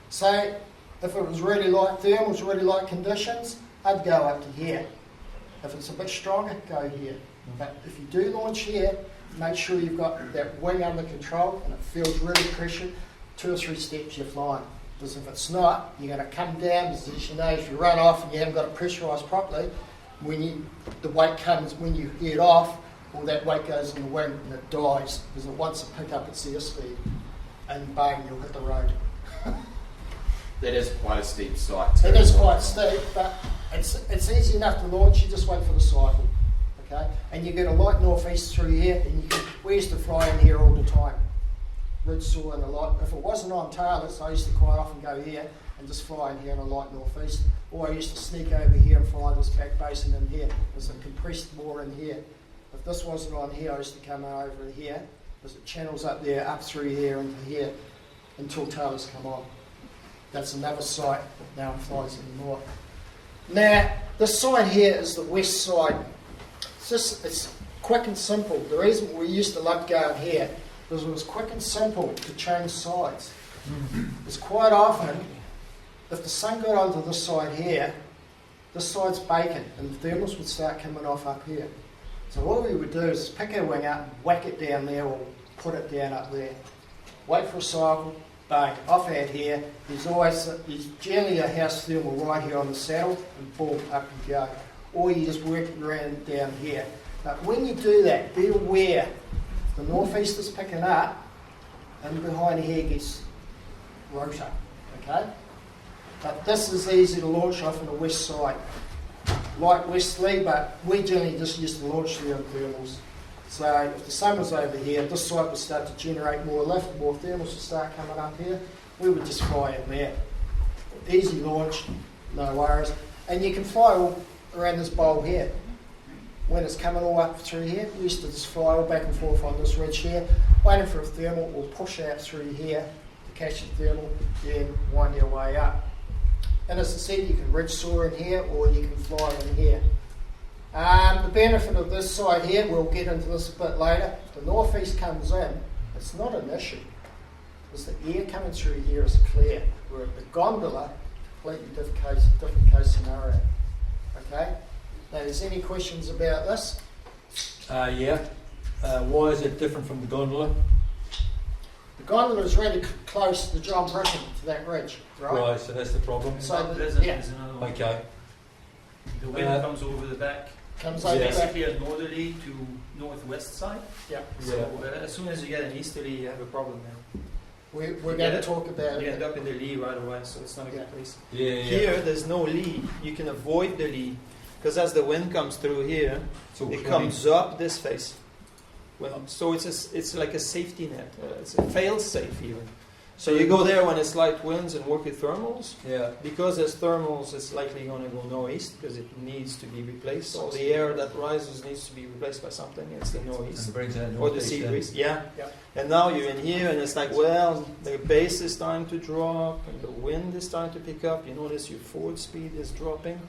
So if it was really light thermals, really light conditions, I'd go up to here. If it's a bit stronger, go here. But if you do launch here, make sure you've got that wing under control and it feels really pressured. 2 or 3 steps you're flying. Because if it's not, you're going to come down, because as you know, if you run off and you haven't got it pressurised properly, the weight comes when you head off, all that weight goes in the wing and it dies, because it wants to pick up its airspeed, and bang, you'll hit the road. That is quite a steep site too. It is quite steep, but it's easy enough to launch. You just wait for the cycle, okay? And you get a light northeast through here, and we used to fly in here all the time. Ridge saw in a light. If it wasn't on tailors, I used to quite often go here and just fly in here in a light northeast. Or I used to sneak over here and fly this back basin in here, because it compressed more in here. If this wasn't on here, I used to come over here, because it channels up there, up through here into here, until tailors come on. That's another site that now flies in the north. Now, this side here is the west side. It's quick and simple. The reason we used to love going here was it was quick and simple to change sides. Because quite often, if the sun got onto this side here, this side's baking, and the thermals would start coming off up here. So what we would do is pick our wing up, whack it down there, or put it down up there. Wait for a cycle, bang, off out here. There's generally a house thermal right here on the saddle, and boom, up you go. Or you just work it around down here. But when you do that, be aware, the northeast is picking up, and behind here gets rotor, okay? But this is easy to launch off on the west side. Light westerly, but we generally just used to launch there on thermals. So if the sun was over here, this side would start to generate more lift, more thermals would start coming up here. We would just fly in there. Easy launch, no worries. And you can fly all around this bowl here. When it's coming all up through here, we used to just fly all back and forth on this ridge here, waiting for a thermal, or push out through here to catch the thermal, then wind your way up. And as I said, you can ridge soar in here, or you can fly in here. The benefit of this side here, we'll get into this a bit later, if the northeast comes in, it's not an issue. Because the air coming through here is clear. Where at the gondola, completely different case scenario. Okay? Now, there's any questions about this? Yeah. Why is it different from the gondola? The gondola is really close to John Britain, to that ridge, right? Right, so that's the problem. So There's another one. Okay. The wind comes over the back. Comes over the back. Basically a northerly to northwest side. Yeah. So as soon as you get an easterly, you have a problem now. We're going to talk about You it. end up in the lee right away, so it's not a good place. Yeah. Here, there's no lee. You can avoid the lee, because as the wind comes through here, it comes up this face. Well, so it's like a safety net. It's a fail-safe even. So you go there when it's light winds and work with thermals. Yeah. Because there's thermals, it's likely going to go northeast because it needs to be replaced. All the air that rises needs to be replaced by something. It's the northeast. And brings out Or the northeast, sea yeah. breeze. Yeah. And now you're in here and it's like, well, the base is starting to drop and the wind is starting to pick up. You notice your forward speed is dropping.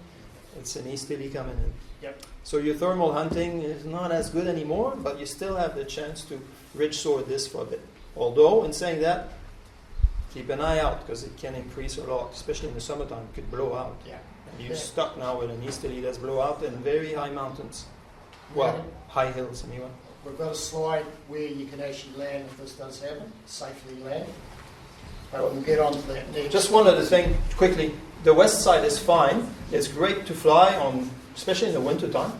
It's an easterly coming in. Yep. So your thermal hunting is not as good anymore, but you still have the chance to ridge soar this for a bit. Although, in saying that, keep an eye out because it can increase a lot, especially in the summertime. It could blow out. Yeah. And you're stuck now with an easterly that's blow out in very high mountains. Well, high hills anyway. We've got a slide where you can actually land if this does happen, safely land. But we'll get on to that next. Just one other thing, quickly. The west side is fine. It's great to fly on, especially in the winter time.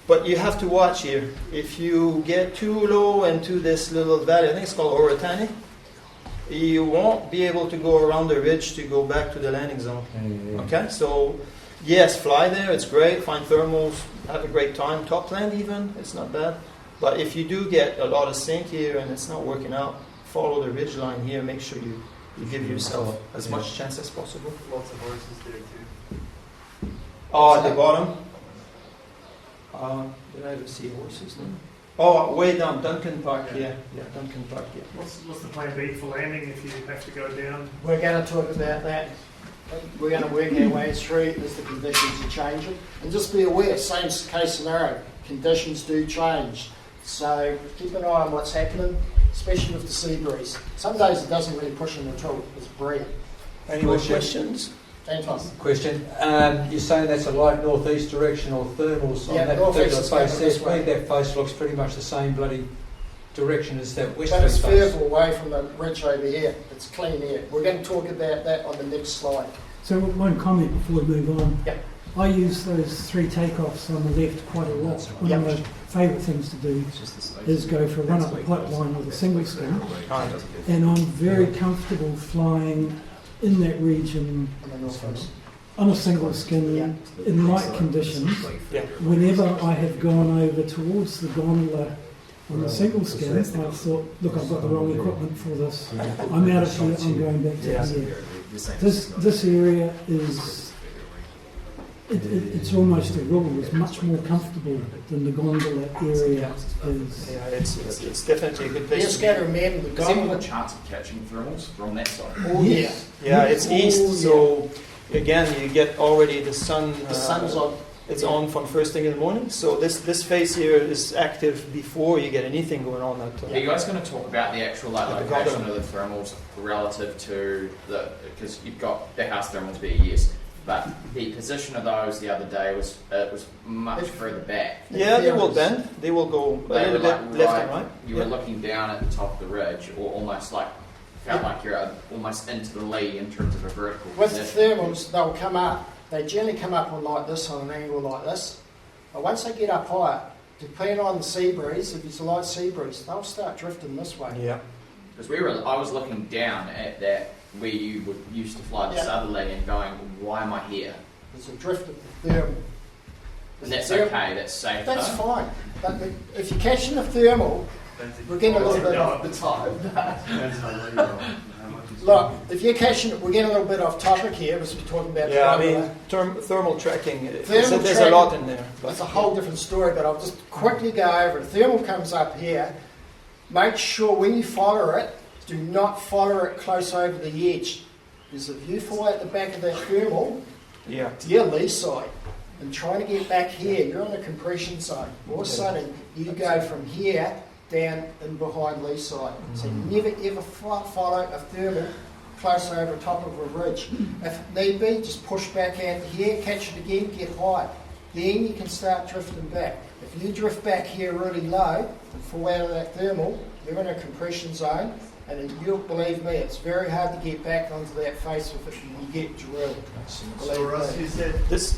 But you have to watch here. If you get too low into this little valley, I think it's called Oratani, you won't be able to go around the ridge to go back to the landing zone. Okay, so yes, fly there. It's great. Find thermals. Have a great time. Top land even. It's not bad. But if you do get a lot of sink here and it's not working out, follow the ridge line here. Make sure you give yourself as much chance as possible. Lots of horses there too. Oh, at the bottom. Did I ever see horses there? Oh, way down, Duncan Park here. Yeah, Duncan Park here. What's the plan B for landing if you have to go down? We're going to talk about that. We're going to work our way through as the conditions are changing. And just be aware, same case scenario, conditions do change. So keep an eye on what's happening, especially with the sea breeze. Some days it doesn't really push in at all. It's brilliant. Any more questions? Anton. Question. You're saying that's a light northeast direction or thermals on Yeah, that northeast particular is going face this there? way. That face looks pretty much the same bloody direction as that But westerly it's face. further away from the ridge over here. It's clean air. We're going to talk about that on the next slide. So one comment before we move on. Yep. I use those 3 takeoffs on the left quite a lot. One of my favourite things to do is go for a run up the pipeline with a single skin, and I'm very comfortable flying in that region on a single skin in light conditions. Whenever I have gone over towards the gondola on the single skin, I've thought, look, I've got the wrong equipment for this. I'm out of here, I'm going back to here. This area is, it's almost a rule, it's much more comfortable than the gondola area is. Yeah, it's definitely a good place. Just got to remember the Is there gondola. a chance of catching thermals from that side? Oh, yeah. Yeah, it's east, Oh, so again, you get already the sun. The sun's on. It's on from first thing in the morning. So this phase here is active before you get anything going on. Are you guys going to talk about the actual like The location gondola. of the thermals relative to the, because you've got the house thermals be yes, but the position of those the other day was much further back. Yeah, they will bend. They will go a They were little like bit left and right. You were looking down at the top of the ridge, or almost like felt like you're almost into the lee in terms of a vertical With the position. thermals, they'll come up. They generally come up on like this, on an angle like this. But once they get up higher, depending on the sea breeze, if it's a light sea breeze, they'll start drifting this way. Yeah. Because I was looking down at that where you used to fly the southerly and going, why am I here? There's a drift of the thermal. And that's Thermal- okay, that's safe. That's though. fine. But if you're catching a thermal, we're getting a little bit off. Depends how low you are, how much is- Look, if you're catching it, we're getting a little bit off topic here because we're talking about Yeah, I gondola. mean, thermal tracking, Thermal there's a tracking- lot in there. That's a whole different story, but I'll just quickly go over it. Thermal comes up here. Make sure when you follow it, do not follow it close over the edge. Because if you fly at the back of that thermal, Yeah. you're lee side. And trying to get back here, you're on the compression zone. All of a sudden, you go from here down and behind lee side. So never ever follow a thermal close over top of a ridge. If need be, just push back out here, catch it again, get high. Then you can start drifting back. If you drift back here really low and fall out of that thermal, you're in a compression zone, and you'll believe me, it's very hard to get back onto that face if you get drilled. So Russ, you said This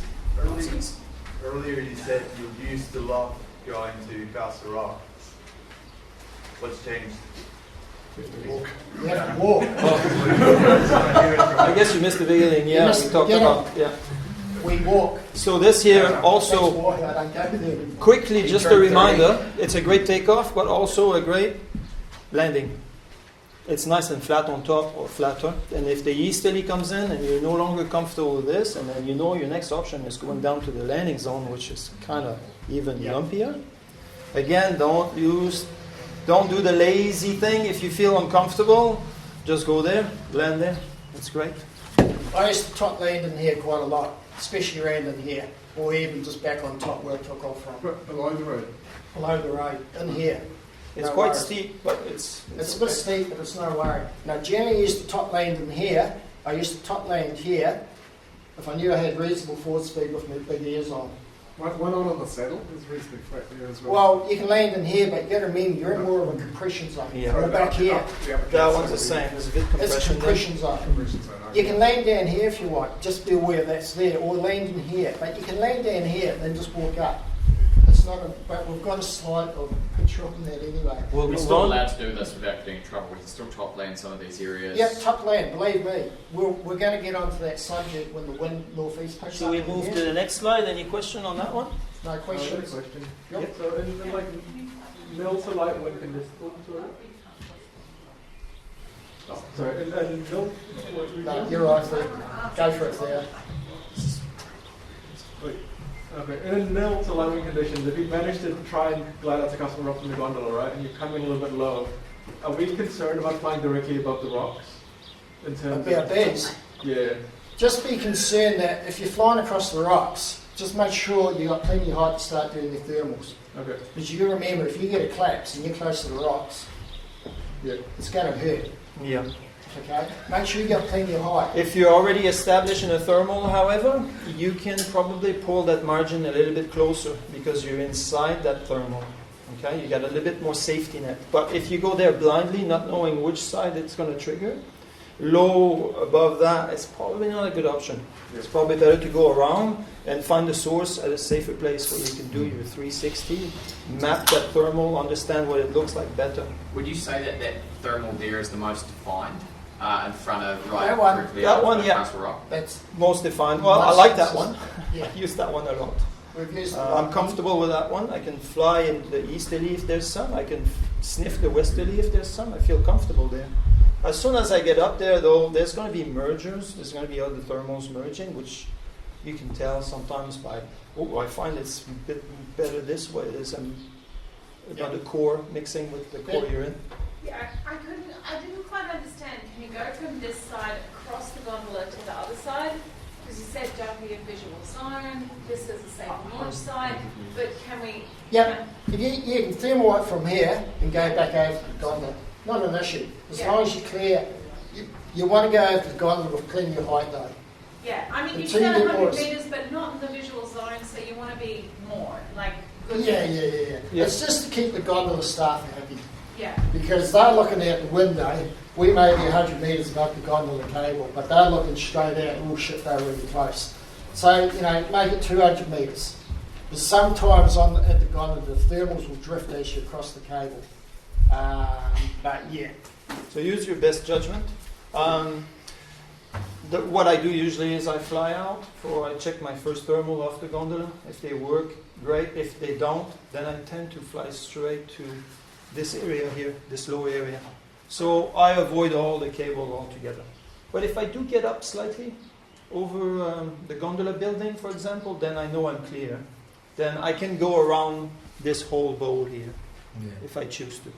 earlier you said you used to love going to Castle Rock. What's changed? You have to walk. I guess you missed the beginning. Yeah, missed we the talked beginning. about. Yeah. We walk. So this here That's also. why I don't go there. Quickly, You just a turn 30. reminder, it's a great takeoff, but also a great landing. It's nice and flat on top or flatter. And if the easterly comes in and you're no longer comfortable with this, and then you know your next option is going down to the landing zone, which is kind of even lumpier. Again, don't do the lazy thing. If you feel uncomfortable, just go there, land there. That's great. I used to top land in here quite a lot, especially around in here, or even just back on top where I took off from. But below the road. Below the road, in here. It's No quite worries. steep, but it's It's a bit steep, but it's no worry. Now, generally I used to top land in here. I used to top land here if I knew I had reasonable forward speed with my big ears on. One on the saddle is reasonably flat there as well. Well, you can land in here, but you got to remember you're in more of a compression zone. Yeah. From the back here, That one's the same. There's a bit it's a compression there. compression zone. Compression zone, You okay. can land down here if you want. Just be aware that's there, or land in here. But you can land down here and then just walk up. It's not a, but we've got a slide of picture on that anyway. We'll We're move still on. allowed to do this without getting in trouble. We can still top land some of these areas. Yep, top land, believe me. We're going to get onto that subject when the wind northeast picks Shall up. we in move here. to the next slide? Any question on that one? No questions? Question. Yep. So in like mild to light wind conditions. Oh, sorry. In mild. No, you're right, Steve. Go for it there. Okay. In mild to low wind conditions, if you manage to try and glide out the customer up from the gondola, right, and you come in a little bit low, are we concerned about flying directly above the rocks? In terms About these, Yeah. just be concerned that if you're flying across the rocks, just make sure you've got plenty of height to start doing your thermals. Okay. Because you remember, if you get a collapse and you're close to the rocks, Yeah. it's going to hurt. Yeah. Okay? Make sure you got plenty of height. If you're already established in a thermal, however, you can probably pull that margin a little bit closer because you're inside that thermal. Okay, you got a little bit more safety net. But if you go there blindly, not knowing which side it's going to trigger, low above that, it's probably not a good option. It's probably better to go around and find the source at a safer place where you can do your 360, map that thermal, understand what it looks like better. Would you say that that thermal there is the most defined in front of right? That one. directly That above one, the yeah. Castle Rock? That's, Most defined. Well, I like that one. yeah, I use that one a lot. we've used I'm comfortable with that one. I can fly in the easterly if there's sun. I can sniff the westerly if there's sun. I feel comfortable there. As soon as I get up there, though, there's going to be mergers. There's going to be other thermals merging, which you can tell sometimes by, oh, I find it's a bit better this way. There's another core mixing with the core you're in. Yeah, I didn't quite understand. Can you go from this side across the gondola to the other side? Because you said don't be a visual zone. This is a safe launch site. But can we? Yep. If you can thermal it from here and go back over to the gondola. Not an issue. As long as you're clear, you want to go over to the gondola with plenty of height though. Yeah, I mean, you've Until you got get 100 more- meters, but not in the visual zone, so you want to be more, like, good. Yeah. Yeah. It's just to keep the gondola staff happy. Yeah, Because they're looking out the window. We may be 100 metres above the gondola cable, but they're looking straight out. Oh shit, they're really close. So, make it 200 metres. Because sometimes at the gondola, the thermals will drift as you across the cable. But yeah. So use your best judgment. What I do usually is I fly out, I check my first thermal off the gondola. If they work, great. If they don't, then I tend to fly straight to this area here, this low area. So I avoid all the cable altogether. But if I do get up slightly over the gondola building, for example, then I know I'm clear. Then I can go around this whole bowl here, if I choose to.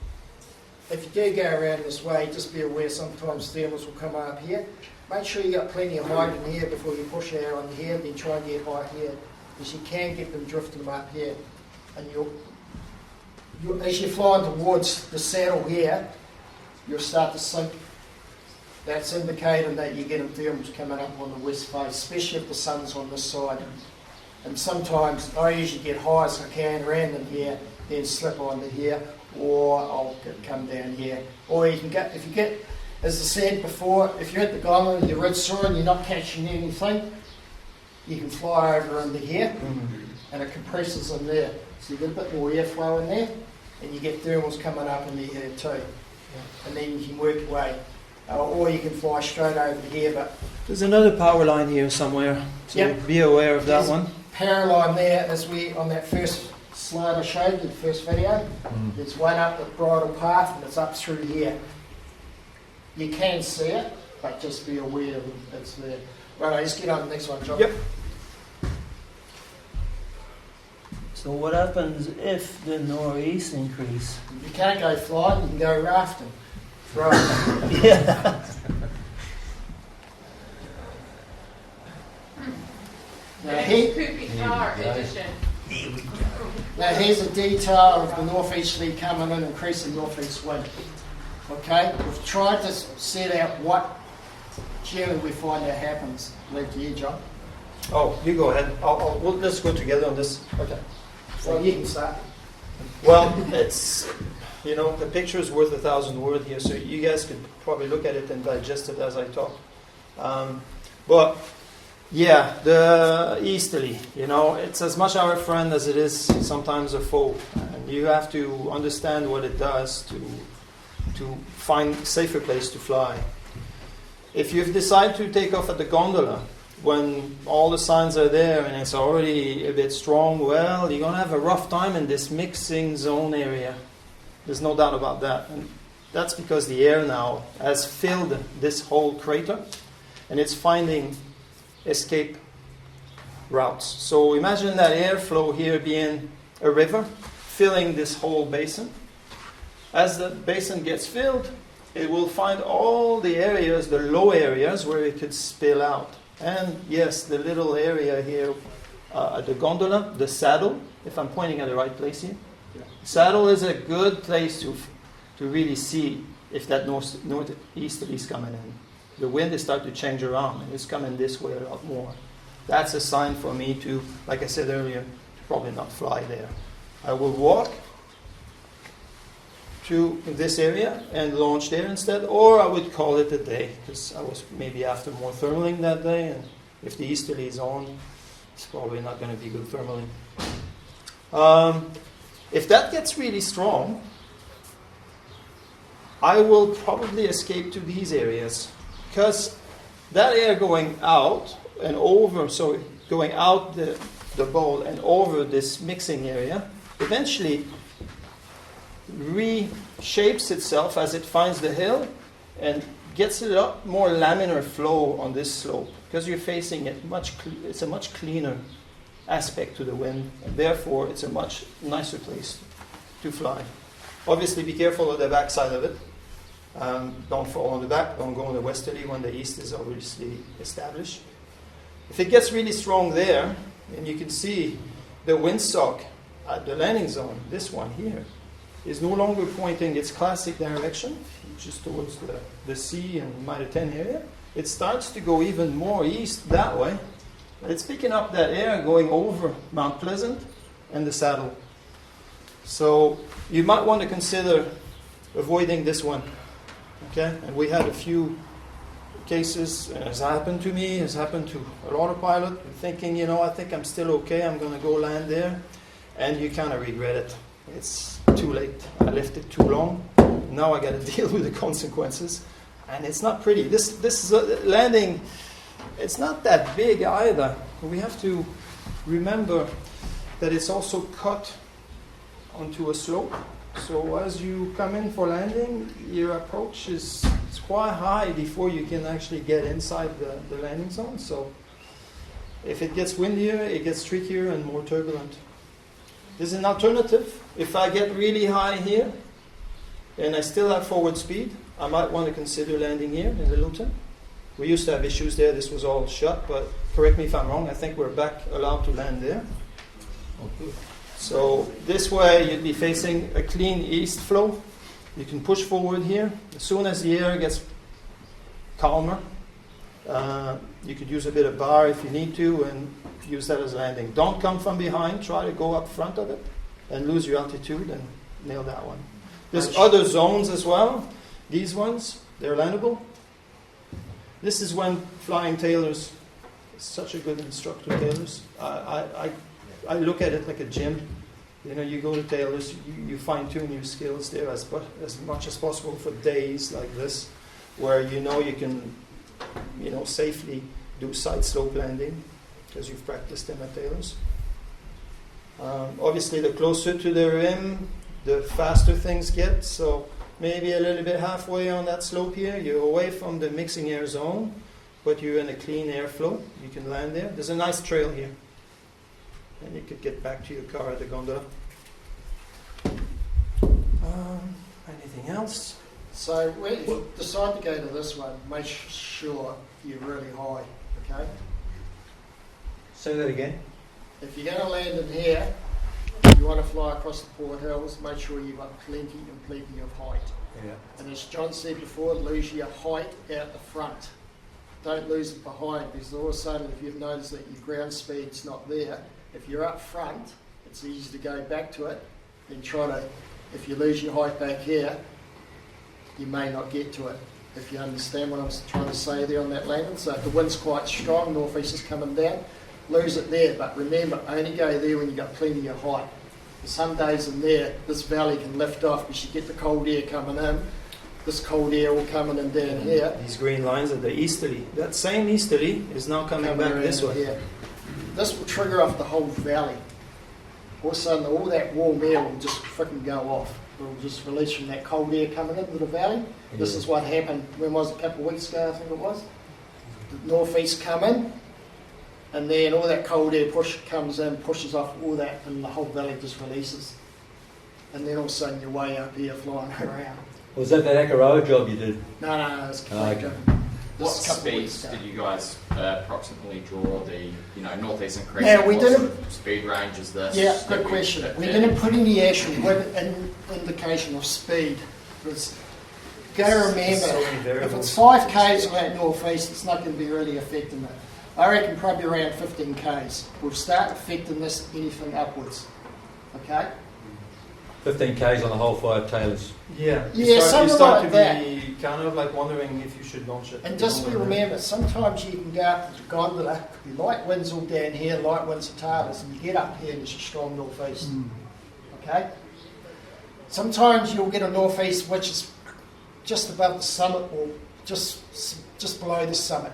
If you do go around this way, just be aware sometimes thermals will come up here. Make sure you got plenty of height in here before you push out on here, then try and get height here. Because you can get them drifting up here. And as you're flying towards the saddle here, you'll start to sink. That's indicating that you're getting thermals coming up on the west face, especially if the sun's on this side. And sometimes I usually get high as I can random here, then slip onto here, or I'll come down here. Or you can get, if you get, as I said before, if you're at the gondola and you're red soaring and you're not catching anything, you can fly over into here, and it compresses in there. So you get a bit more airflow in there, and you get thermals coming up in here too. And then you can work your way. Or you can fly straight over here, but There's another power line here somewhere, so be aware of that one. power line there, as we on that first slide I showed you, the first video. There's one up the bridle path, and it's up through here. You can see it, but just be aware of it's there. Right, let's get on to the next one, John. Yep. So what happens if the northeast increase? You can't go flying, you can go rafting. Right. Yeah. Now, It's Poopy Car edition. Now here's a detail of the northeasterly coming in, increasing northeast wind. Okay, we've tried to set out what generally we find that happens. Leave to you, John. Oh, you go ahead. Let's go together on this. Okay. Well, you can start. Well, it's, the picture is worth 1,000 words here, so you guys could probably look at it and digest it as I talk. But yeah, the easterly, it's as much our friend as it is sometimes a foe, and you have to understand what it does to find a safer place to fly. If you've decided to take off at the gondola when all the signs are there and it's already a bit strong, well, you're going to have a rough time in this mixing zone area. There's no doubt about that. And that's because the air now has filled this whole crater and it's finding escape routes. So imagine that airflow here being a river filling this whole basin. As the basin gets filled, it will find all the areas, the low areas, where it could spill out. And yes, the little area here, the gondola, the saddle, if I'm pointing at the right place here. Yeah. Saddle is a good place to really see if that northeasterly is coming in. The wind is starting to change around, and it's coming this way a lot more. That's a sign for me to, like I said earlier, probably not fly there. I will walk to this area and launch there instead, or I would call it a day, because I was maybe after more thermaling that day, and if the easterly is on, it's probably not going to be good thermaling. If that gets really strong, I will probably escape to these areas, because that air going out and over, so going out the bowl and over this mixing area, eventually reshapes itself as it finds the hill and gets a lot more laminar flow on this slope, because you're facing it it's a much cleaner aspect to the wind, and therefore it's a much nicer place to fly. Obviously be careful of the back side of it. Don't fall on the back, don't go on the westerly when the east is obviously established. If it gets really strong there, and you can see the windsock at the landing zone, this one here, is no longer pointing its classic direction, which is towards the sea and Mitre 10 area. It starts to go even more east that way. It's picking up that air going over Mount Pleasant and the saddle. So you might want to consider avoiding this one. Okay? And we had a few cases, and it's happened to me, it's happened to a lot of pilots, thinking, I think I'm still okay, I'm going to go land there. And you kind of regret it. It's too late. I left it too long. Now I got to deal with the consequences, and it's not pretty. This is landing. It's not that big either. We have to remember that it's also cut onto a slope. So as you come in for landing, your approach is quite high before you can actually get inside the landing zone. So if it gets windier, it gets trickier and more turbulent. There's an alternative. If I get really high here and I still have forward speed, I might want to consider landing here in Littleton. We used to have issues there. This was all shut, but correct me if I'm wrong. I think we're back allowed to land there. Okay. So this way you'd be facing a clean east flow. You can push forward here. As soon as the air gets calmer, you could use a bit of bar if you need to and use that as landing. Don't come from behind. Try to go up front of it and lose your altitude and nail that one. There's other zones as well. These ones, they're landable. This is when flying tailors is such a good instructor, tailors. I look at it like a gym. You go to tailors, you fine-tune your skills there as much as possible for days like this, where you can safely do side slope landing because you've practiced them at tailors. Obviously, the closer to the rim, the faster things get. So maybe a little bit halfway on that slope here, you're away from the mixing air zone, but you're in a clean airflow. You can land there. There's a nice trail here. And you could get back to your car at the gondola. Anything else? So when you decide to go to this one, make sure you're really high, okay? Say that again. If you're going to land in here, you want to fly across the Port Hills, make sure you've got plenty of height. Yeah. And as John said before, lose your height out the front. don't lose it behind, because all of a sudden, if you've noticed that your ground speed's not there, if you're up front, it's easy to go back to it and try to, if you lose your height back here, you may not get to it. If you understand what I'm trying to say there on that landing. So if the wind's quite strong, northeast is coming down, lose it there. But remember, only go there when you've got plenty of height. Some days in there, this valley can lift off because you get the cold air coming in. This cold air will come in and down here. These green lines are the easterly. That same easterly is now coming back this way. Here. This will trigger off the whole valley. All of a sudden, all that warm air will just freaking go off. It will just release from that cold air coming into the valley. This is what happened, when was it, a couple of weeks ago, I think it was? The northeast come in, and then all that cold air comes in, pushes off all that, and the whole valley just releases. And then all of a sudden you're way up here flying around. Was that Akaroa job you did? No, it's complete okay. What speeds did you guys approximately draw the, northeast increase? Yeah, we didn't. Sort of speed range is this? Yeah, good question. We didn't put any actual indication of speed. Go remember, if it's 5 k's on that northeast, it's not going to be really affecting it. I reckon probably around 15 k's. We'll start affecting this anything upwards. Okay? 15 k's on the whole 5 tailors. Yeah, yeah, something like to that. Be kind of like wondering if you should launch it. And just remember, sometimes you can go up to the Gondola, it could be light winds all down here, light winds at Taras, and you get up here and there's a strong northeast. Okay? Sometimes you'll get a northeast which is just above the summit or just below the summit,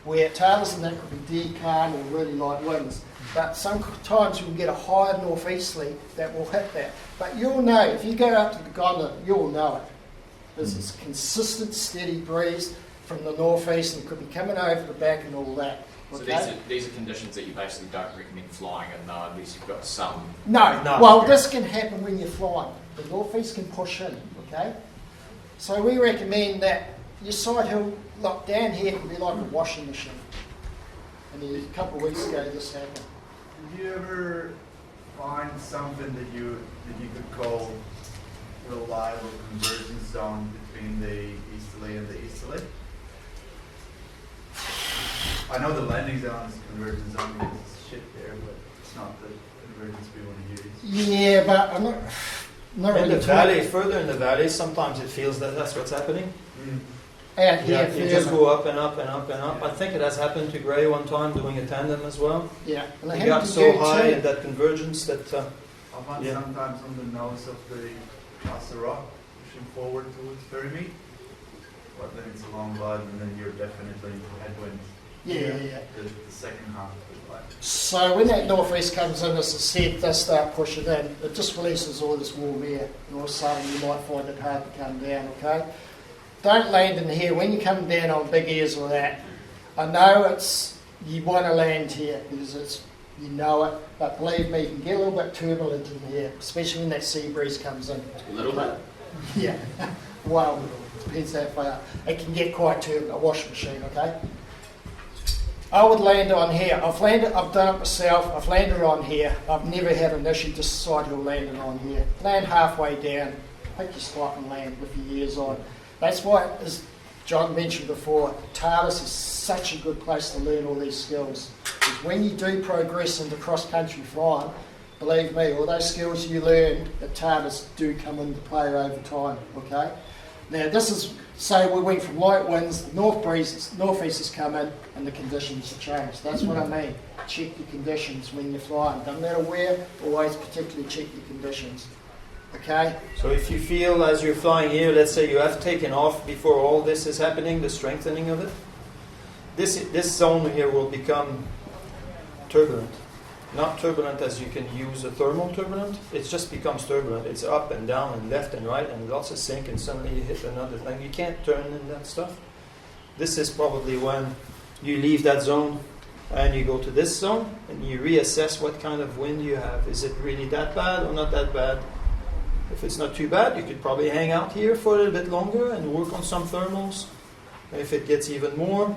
where Taras and that could be dead calm or really light winds. But sometimes you'll get a higher northeasterly that will hit that. But you'll know, if you go up to the Gondola, you'll know it. There's this consistent, steady breeze from the northeast, and it could be coming over the back and all that. Okay? So these are conditions that you basically don't recommend flying in, though, at least you've got some... No. Well, this can happen when you're flying. The northeast can push in, okay? So we recommend that your side hill, look, down here can be like a washing machine. And a couple of weeks ago this happened. Did you ever find something that you could call a reliable convergence zone between the easterly and the easterly? I know the landing zone is a convergence zone because it's shit there, but it's not the convergence we want to use. Yeah, but I'm not in really the valley, further in the valley, sometimes it feels that that's what's happening. Out here, you just go up and up and up and up. I think it has happened to Gray one time doing a tandem as well. Yeah, and he got so high in that convergence that. I find sometimes on the nose of the Plaza Rock pushing forward towards Ferrymead, but then it's a long glide and then you're definitely headwind. Yeah. The second half of the glide. So when that northeast comes in, as I said, they start pushing in. It just releases all this warm air, and all of a sudden you might find it hard to come down. Okay. Don't land in here. When you come down on big ears or that, I know you want to land here because you know it, but believe me, you can get a little bit turbulent in here, especially when that sea breeze comes in. A little bit? Yeah, well, depends how far. It can get quite turbulent, a washing machine, okay? I would land on here. I've done it myself. I've landed on here. I've never had an issue just side hill landing on here. Land halfway down, pick your spot and land with your ears on. That's why, as John mentioned before, TARDIS is such a good place to learn all these skills. Because when you do progress into cross-country flying, believe me, all those skills you learned at TARDIS do come into play over time, okay? Now this is, so we went from light winds, north breezes, northeast has come in, and the conditions have changed. That's what I mean. Check your conditions when you're flying. Doesn't matter where, always particularly check your conditions. Okay. So if you feel as you're flying here, let's say you have taken off before all this is happening, the strengthening of it, this zone here will become turbulent. Not turbulent as you can use a thermal turbulent, it just becomes turbulent. It's up and down and left and right and lots of sink and suddenly you hit another thing. You can't turn in that stuff. This is probably when you leave that zone and you go to this zone and you reassess what kind of wind you have. Is it really that bad or not that bad? If it's not too bad, you could probably hang out here for a little bit longer and work on some thermals. If it gets even more,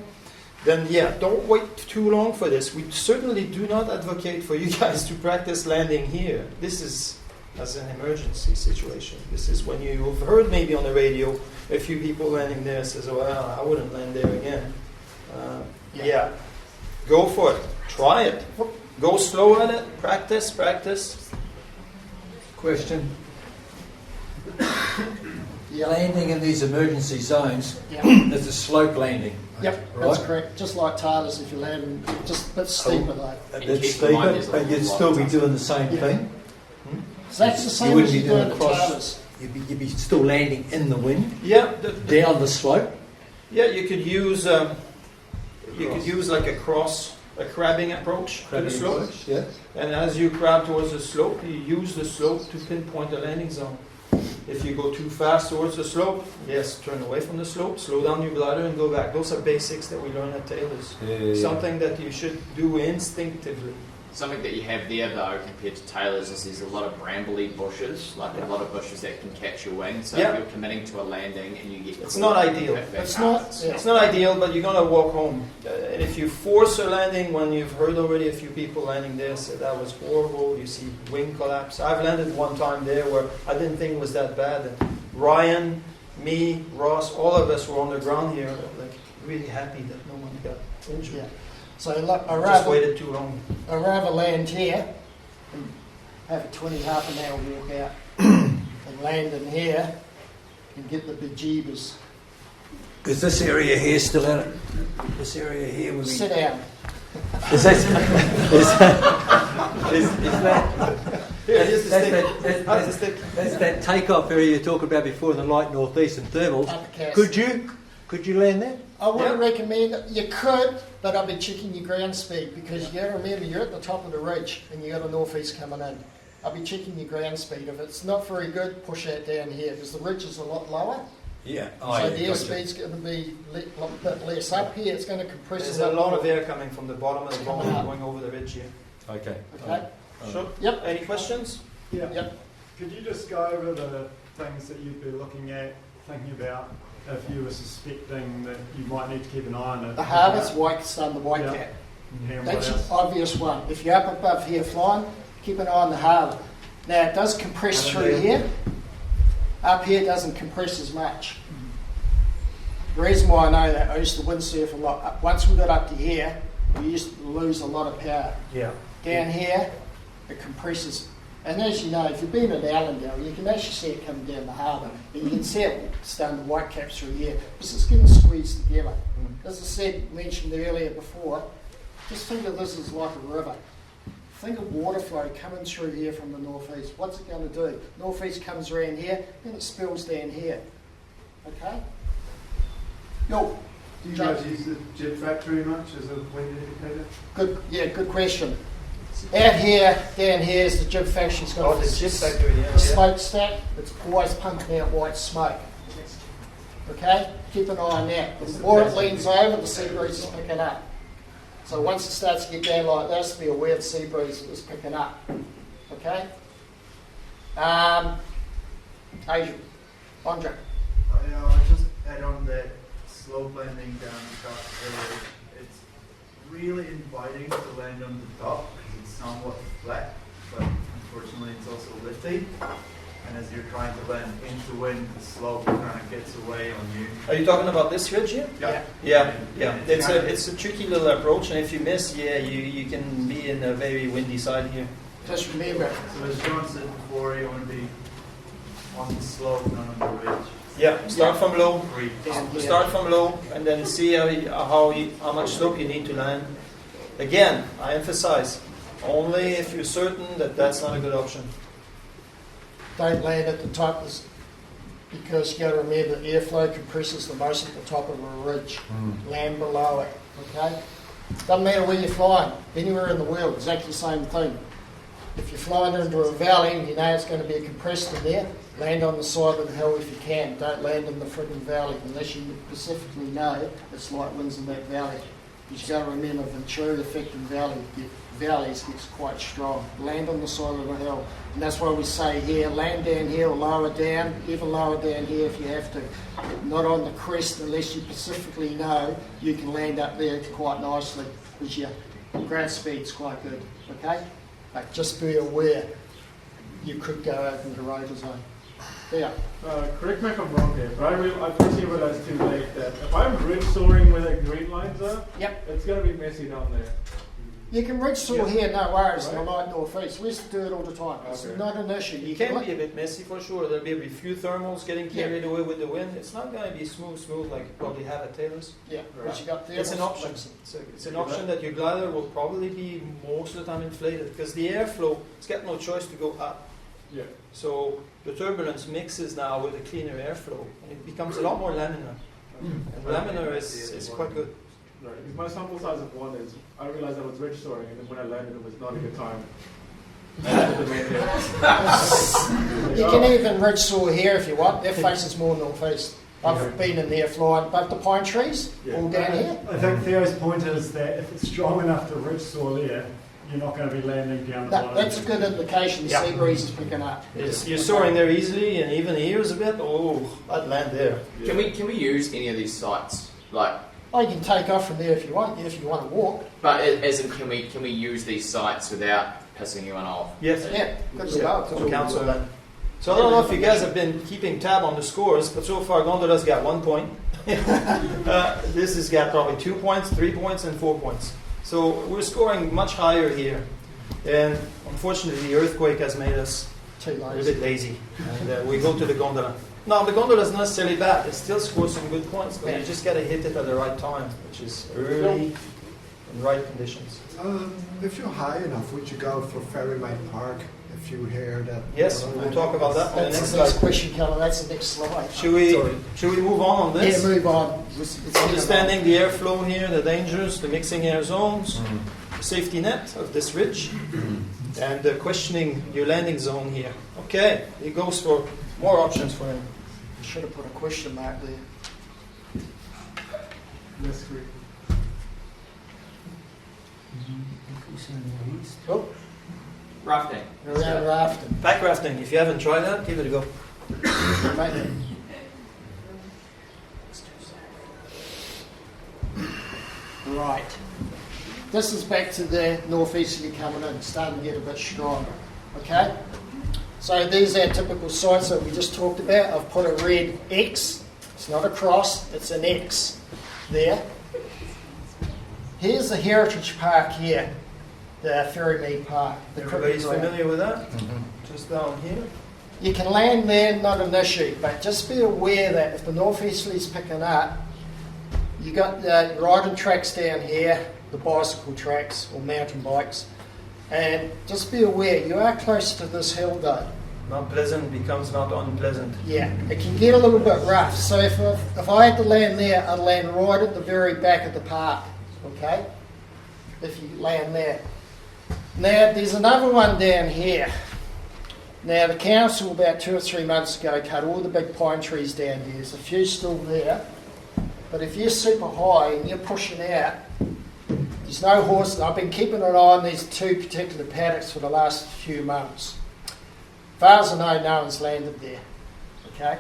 then don't wait too long for this. We certainly do not advocate for you guys to practice landing here. This is as an emergency situation. This is when you've heard maybe on the radio a few people landing there says, well, I wouldn't land there again. Yeah. Go for it. Try it. Go slow at it. Practice. Question. Landing in these emergency zones is a slope landing. Yep, right? that's correct. Just like Taylor's, if you land, just a bit steeper though. A bit steeper, but you'd still be doing the same thing. So that's the You same wouldn't as be you do doing in the across. Taylor's. You'd be still landing in the wind. Yeah. Down the slope. Yeah, you could use like a crabbing approach to the slope. Yeah. And as you crab towards the slope, you use the slope to pinpoint the landing zone. If you go too fast towards the slope, yes, turn away from the slope, slow down your glider and go back. Those are basics that we learn at Taylor's. Something that you should do instinctively. Something that you have there, though, compared to Taylor's, is there's a lot of brambly bushes, like a lot of bushes that can catch your wing. So if you're committing to a landing and you get it's not ideal. It's not ideal, but you're gonna walk home. And if you force a landing, when you've heard already a few people landing there say that was horrible, you see wing collapse. I've landed one time there where I didn't think it was that bad. And Ryan, me, Ross, all of us were on the ground here, like really happy that no one got injured. Yeah. So look, I Just waited too long. I'd rather land here and have a half an hour walk out and land in here and get the bejeebers. Is this area here still out? This area here would be... Sit down. Is that takeoff area you talked about before in the light northeast and thermals? Could you land there? I wouldn't recommend it. You could, but I'd be checking your ground speed because you got to remember you're at the top of the ridge and you got a northeast coming in. I'll be checking your ground speed. If it's not very good, push that down here because the ridge is a lot lower. Yeah. So the airspeed's going to be a bit less. Up here, it's going to compress. There's a lot of air coming from the bottom of the bomb going over the ridge here. Okay. Okay. Sure. Yep. Any questions? Yeah. Yep. Could you just go over the things that you'd be looking at, thinking about, if you were suspecting that you might need to keep an eye on it? The hardest white sun, the white cap. Yeah, That's an obvious one. If you're up above here flying, keep an eye on the harbour. Now it does compress through here. Up here it doesn't compress as much. The reason why I know that, I used to windsurf a lot. Once we got up to here, we used to lose a lot of power. Yeah. Down here, it compresses. And as you know, if you've been at Allendale, you can actually see it coming down the harbour. And you can see it starting to white caps through here. Because it's getting squeezed together. As I mentioned earlier before, just think of this as like a river. Think of water flow coming through here from the northeast. What's it going to do? Northeast comes around here, then it spills down here. Okay? Yo. Do you guys use the jib factory much as a wind indicator? Good question. Out here, down here is the jib factory. It's got the jib factory, the smokestack. It's always pumping out white smoke. Okay? Keep an eye on that. The more it leans over, the sea breeze is picking up. So once it starts to get down like this, be aware the sea breeze is picking up. Okay? Adrian. Andre. I'll just add on that slope landing down the top. It's really inviting to land on the top because it's somewhat flat, but unfortunately it's also lifty. And as you're trying to land into wind, the slope kind of gets away on you. Are you talking about this ridge here? Yeah. It's a tricky little approach, and if you miss, you can be in a very windy side here. Just remember. So as John said before, you want to be on the slope, not on the ridge. Yeah, start from low. Down Start from low, and then see how much slope you need to land. Again, I emphasize, only if you're certain that that's not a good option. Don't land at the top because you got to remember airflow compresses the most at the top of a ridge. Land below it. Okay? Doesn't matter where you're flying, anywhere in the world, exactly the same thing. If you're flying into a valley and you know it's going to be compressed in there, land on the side of the hill if you can. Don't land in the frigging valley unless you specifically know it's light winds in that valley. Because you've got to remember Ventura affecting valleys gets quite strong. Land on the side of the hill. And that's why we say here, land down here or lower down, even lower down here if you have to. Not on the crest unless you specifically know you can land up there quite nicely because your ground speed's quite good. Okay? But just be aware you could go over the rotor zone. Yeah. Correct me if I'm wrong here, but I personally realized too late that if I'm ridge soaring where the green lines are, Yep. it's going to be messy down there. You can ridge soar here, no worries, Right. in the light northeast. We used to do it all the time. It's Okay. not an issue. It can be a bit messy for sure. There'll be a few thermals getting carried away with the wind. It's not going to be smooth like you probably have at Taylor's. Yeah, but you got It's an option. It's an option that your glider will probably be most of the time inflated because the airflow, it's got no choice to go up. Yeah. So the turbulence mixes now with a cleaner airflow and it becomes a lot more laminar. And laminar is quite good. Right. Because my sample size of one is, I realized I was ridge soaring, and then when I landed, it was not a good time. You can even ridge soar here if you want. Their face is more northeast. I've been in there flying above the pine trees, all down here. I think Theo's point is that if it's strong enough to ridge soar there, you're not going to be landing down the bottom. That's a good indication the sea breeze is picking up. You're soaring there easily and even here is a bit, I'd land there. Can we use any of these sites? Like, Oh, you can take off from there if you want to walk. but as in, can we use these sites without pissing anyone off? Yes. Yeah, good to go. So council then. So I don't know if you guys have been keeping tab on the scores, but so far Gondola's got 1 point. This has got probably 2 points, 3 points, and 4 points. So we're scoring much higher here. And unfortunately, the earthquake has made us Too a little lazy. bit lazy. And we go to the gondola. No, the gondola is not necessarily bad. It still scores some good points, but you just got to hit it at the right time, which is early and right conditions. If you're high enough, would you go for Ferrymaid Park if you hear that? Yes, we'll talk about that on the That's next the next slide. question, Callum. That's the next slide. Should we move on this? Yeah, move on. Understanding the airflow here, the dangers, the mixing air zones, the safety net of this ridge, and questioning your landing zone here. Okay, he goes for more options for him. Should have put a question mark there. That's great. Oh, Rafting. around rafting. Pack rafting, if you haven't tried that, give it a go. Right. This is back to the northeasterly coming in, starting to get a bit stronger. Okay? So these are our typical sites that we just talked about. I've put a red X. It's not a cross, it's an X there. Here's the Heritage Park here, the Ferrymead Park. The Everybody's cricket ground. familiar with that? Just down here. You can land there, not an issue, but just be aware that if the northeasterly's picking up, you got the riding tracks down here, the bicycle tracks or mountain bikes, and just be aware you are close to this hill though. Not pleasant becomes not unpleasant. Yeah, it can get a little bit rough. So if I had to land there, I'd land right at the very back of the park. Okay, if you land there. Now there's another one down here. Now the council about 2 or 3 months ago cut all the big pine trees down here. There's a few still there, but if you're super high and you're pushing out, there's no horses. I've been keeping an eye on these two particular paddocks for the last few months. As far as I know, no one's landed there. Okay,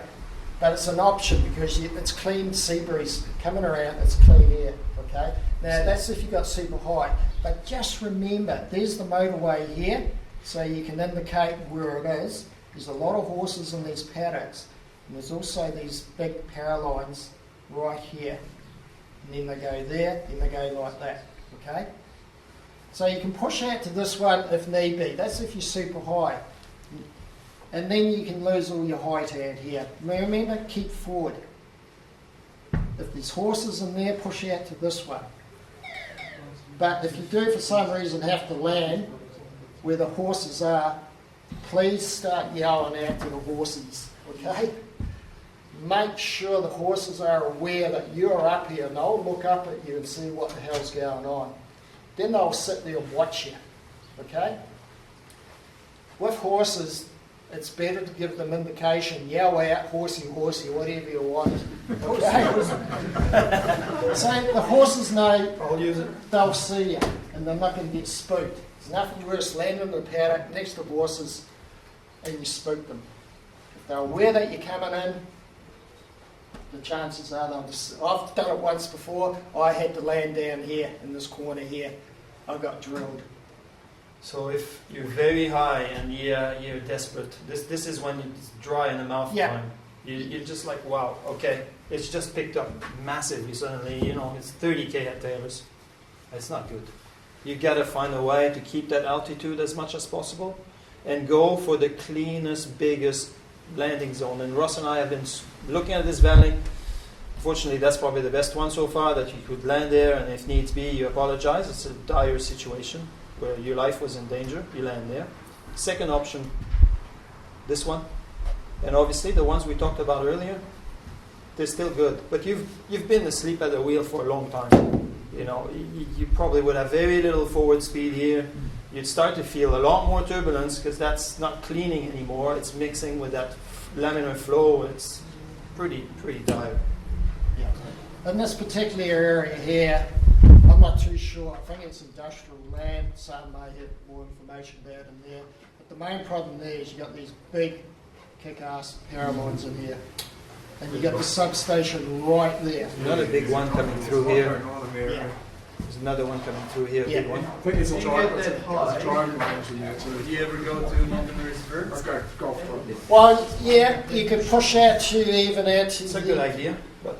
but it's an option because it's clean sea breeze coming around. It's clean air. Okay, now that's if you got super high. But just remember, there's the motorway here, so you can indicate where it is. There's a lot of horses in these paddocks, and there's also these big power lines right here. And then they go there, then they go like that. Okay? So you can push out to this one if need be. That's if you're super high. And then you can lose all your height out here. Remember, keep forward. If there's horses in there, push out to this one. But if you do for some reason have to land where the horses are, please start yelling out to the horses, okay? Make sure the horses are aware that you're up here and they'll look up at you and see what the hell's going on. Then they'll sit there and watch you, okay? With horses, it's better to give them indication, yell out, horsey, horsey, whatever you want. Okay? So the horses know I'll use it. they'll see you and they're not going to get spooked. There's nothing worse landing in the paddock next to horses and you spook them. If they're aware that you're coming in, the chances are they'll just... I've done it once before. I had to land down here in this corner here. I got drilled. So if you're very high and you're desperate, this is when it's dry in the mouth time. You're just like, wow, okay, it's just picked up massively suddenly, it's 30k at Taylor's. It's not good. You gotta find a way to keep that altitude as much as possible and go for the cleanest, biggest landing zone. And Ross and I have been looking at this valley. Fortunately, that's probably the best one so far, that you could land there, and if needs be, you apologize. It's a dire situation where your life was in danger. You land there. Second option, this one. And obviously, the ones we talked about earlier, they're still good. But you've been asleep at the wheel for a long time. You probably would have very little forward speed here. You'd start to feel a lot more turbulence because that's not cleaning anymore. It's mixing with that laminar flow. It's pretty dire. Yeah. In this particular area here, I'm not too sure. I think it's industrial land. Some may have more information about it in there. But the main problem there is you've got these big kick-ass power lines in here. And you've got the substation right there. Another big one coming through here. Yeah. There's another one coming through here, big one. I think it's a drive. You get that high. Do you ever go to Londoners first? Okay, go for it. Well, yeah, you could push out to even out to It's a good idea, but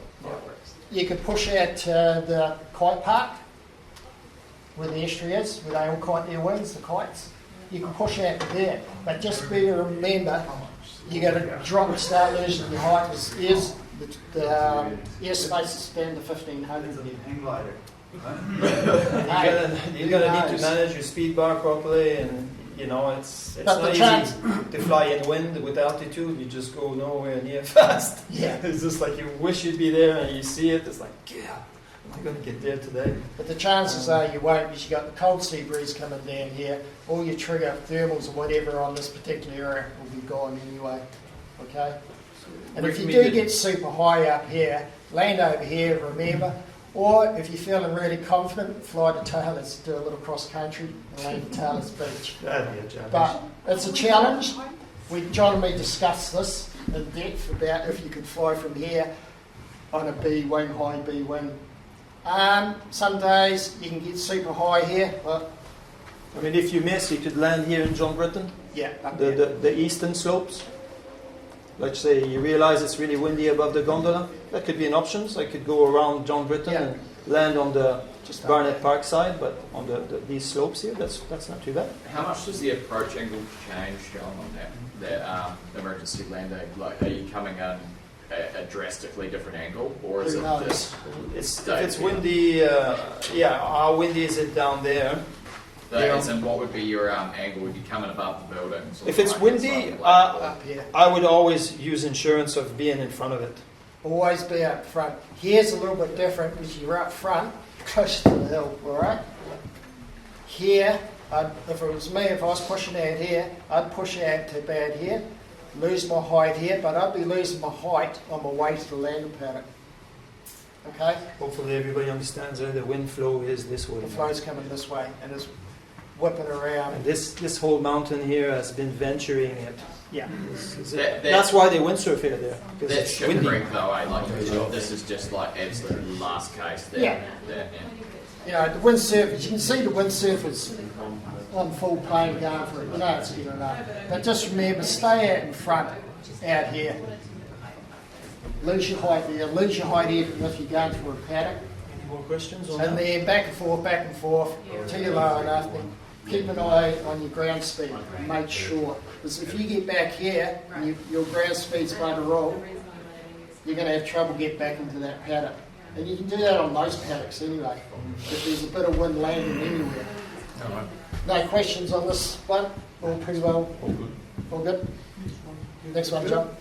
you could push out to the kite park where the estuary is, where they all kite their wings, the kites. You can push out to there, but just be remember, you got to drop and start losing your height. The airspace is spanned to 1500 there. Hang glider. you're gonna need to manage your speed bar properly, and it's not easy to fly in wind with altitude. You just go nowhere near fast. Yeah. It's just like you wish you'd be there, and you see it. It's like, yeah, am I going to get there today? But the chances are you won't, because you've got the cold sea breeze coming down here. All your trigger thermals or whatever on this particular area will be gone anyway. Okay? And if you do get super high up here, land over here, remember. Or if you're feeling really confident, fly to Taylor's, do a little cross country and land at Taylor's Beach. That'd be a challenge. But it's a challenge. John and me discussed this in depth about if you could fly from here on a B wing, high B wing. Some days you can get super high here, but I mean, if you miss, you could land here in John Britton. yeah, up The eastern slopes. Let's say you realize it's really windy above the gondola. That could be an option. So I could go around John Britton and land on the Barnett Park side, but on these slopes here, that's not too bad. How much does the approach angle change, John, on that emergency landing? Like, are you coming in a drastically different angle, or is it just if it's windy? How windy is it down there? And what would be your angle? Would you come in above the building? If it's windy, I would always use insurance of being in front of it. Always be up front. Here's a little bit different because you're up front, close to the hill, alright? Here, if it was me, if I was pushing out here, I'd push out to about here, lose my height here, but I'd be losing my height on my way to the landing pattern. Okay? Hopefully everybody understands that the wind flow is this way. The flow's coming this way and it's whipping around. And this whole mountain here has been venturing it. Yeah. That's why they windsurf here there. That shipwreck though, this is just like absolute last case there. Yeah, the wind surface, you can see the wind surface on full plane going for it. You know it's getting up. But just remember, stay out in front, out here. Lose your height there, lose your height here if you're going for a paddock. Any more questions on and that? then back and forth, till you're low enough. Then keep an eye on your ground speed. Make sure. Because if you get back here and your ground speed's going to roll, you're going to have trouble getting back into that paddock. And you can do that on most paddocks anyway, if there's a bit of wind landing anywhere. No questions on this one? All pretty well? All good. All good? Next one, John.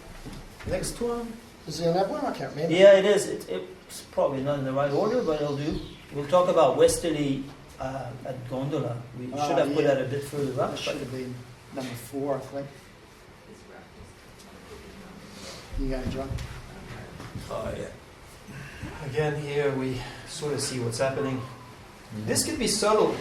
Next one. Is there another one? I can't remember. Yeah, it is. It's probably not in the right order, but it'll do. We'll talk about westerly at Gondola. We should have put that a bit further up. That should have been number 4, I think. You go, John. Oh, yeah. Again, here we sort of see what's happening. This could be subtle.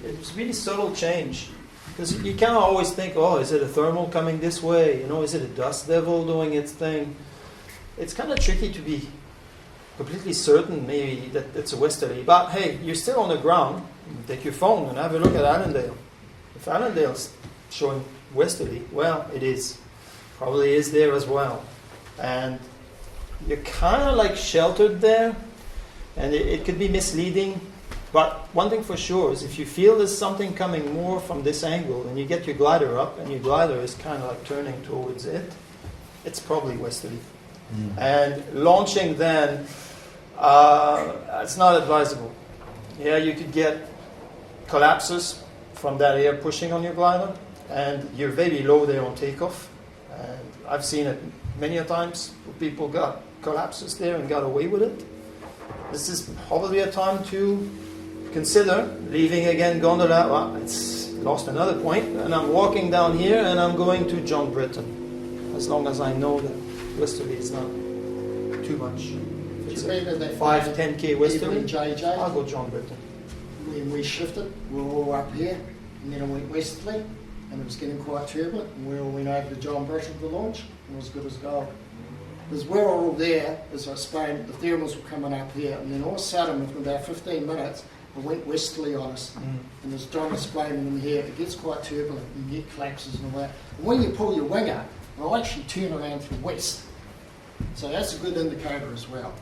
It's really subtle change. Because you can't always think, oh, is it a thermal coming this way? Is it a dust devil doing its thing? It's kind of tricky to be completely certain maybe that it's a westerly. But hey, you're still on the ground. Take your phone and have a look at Allendale. Fallondale's showing westerly. Well, it is. Probably is there as well. And you're kind of like sheltered there, and it could be misleading. But one thing for sure is if you feel there's something coming more from this angle, and you get your glider up, and your glider is kind of like turning towards it, it's probably westerly. And launching then, it's not advisable. Yeah, you could get collapses from that air pushing on your glider, and you're very low there on takeoff. And I've seen it many a times where people got collapses there and got away with it. This is probably a time to consider leaving again Gondola. Well, it's lost another point, and I'm walking down here and I'm going to John Britton, as long as I know that westerly is not too much. It's either that 5-10k westerly, even JJ, I'll go John Britton. when we shifted, we were all up here, and then it went westerly, and it was getting quite turbulent, and we all went over to John Britton for launch, and it was good as gold. Because we were all there, as I explained, the thermals were coming up here, and then all of a sudden, within about 15 minutes, it went westerly on us. And as John explained in here, it gets quite turbulent, you get collapses and all that. And when you pull your wing up, it'll actually turn around to the west. So that's a good indicator as well.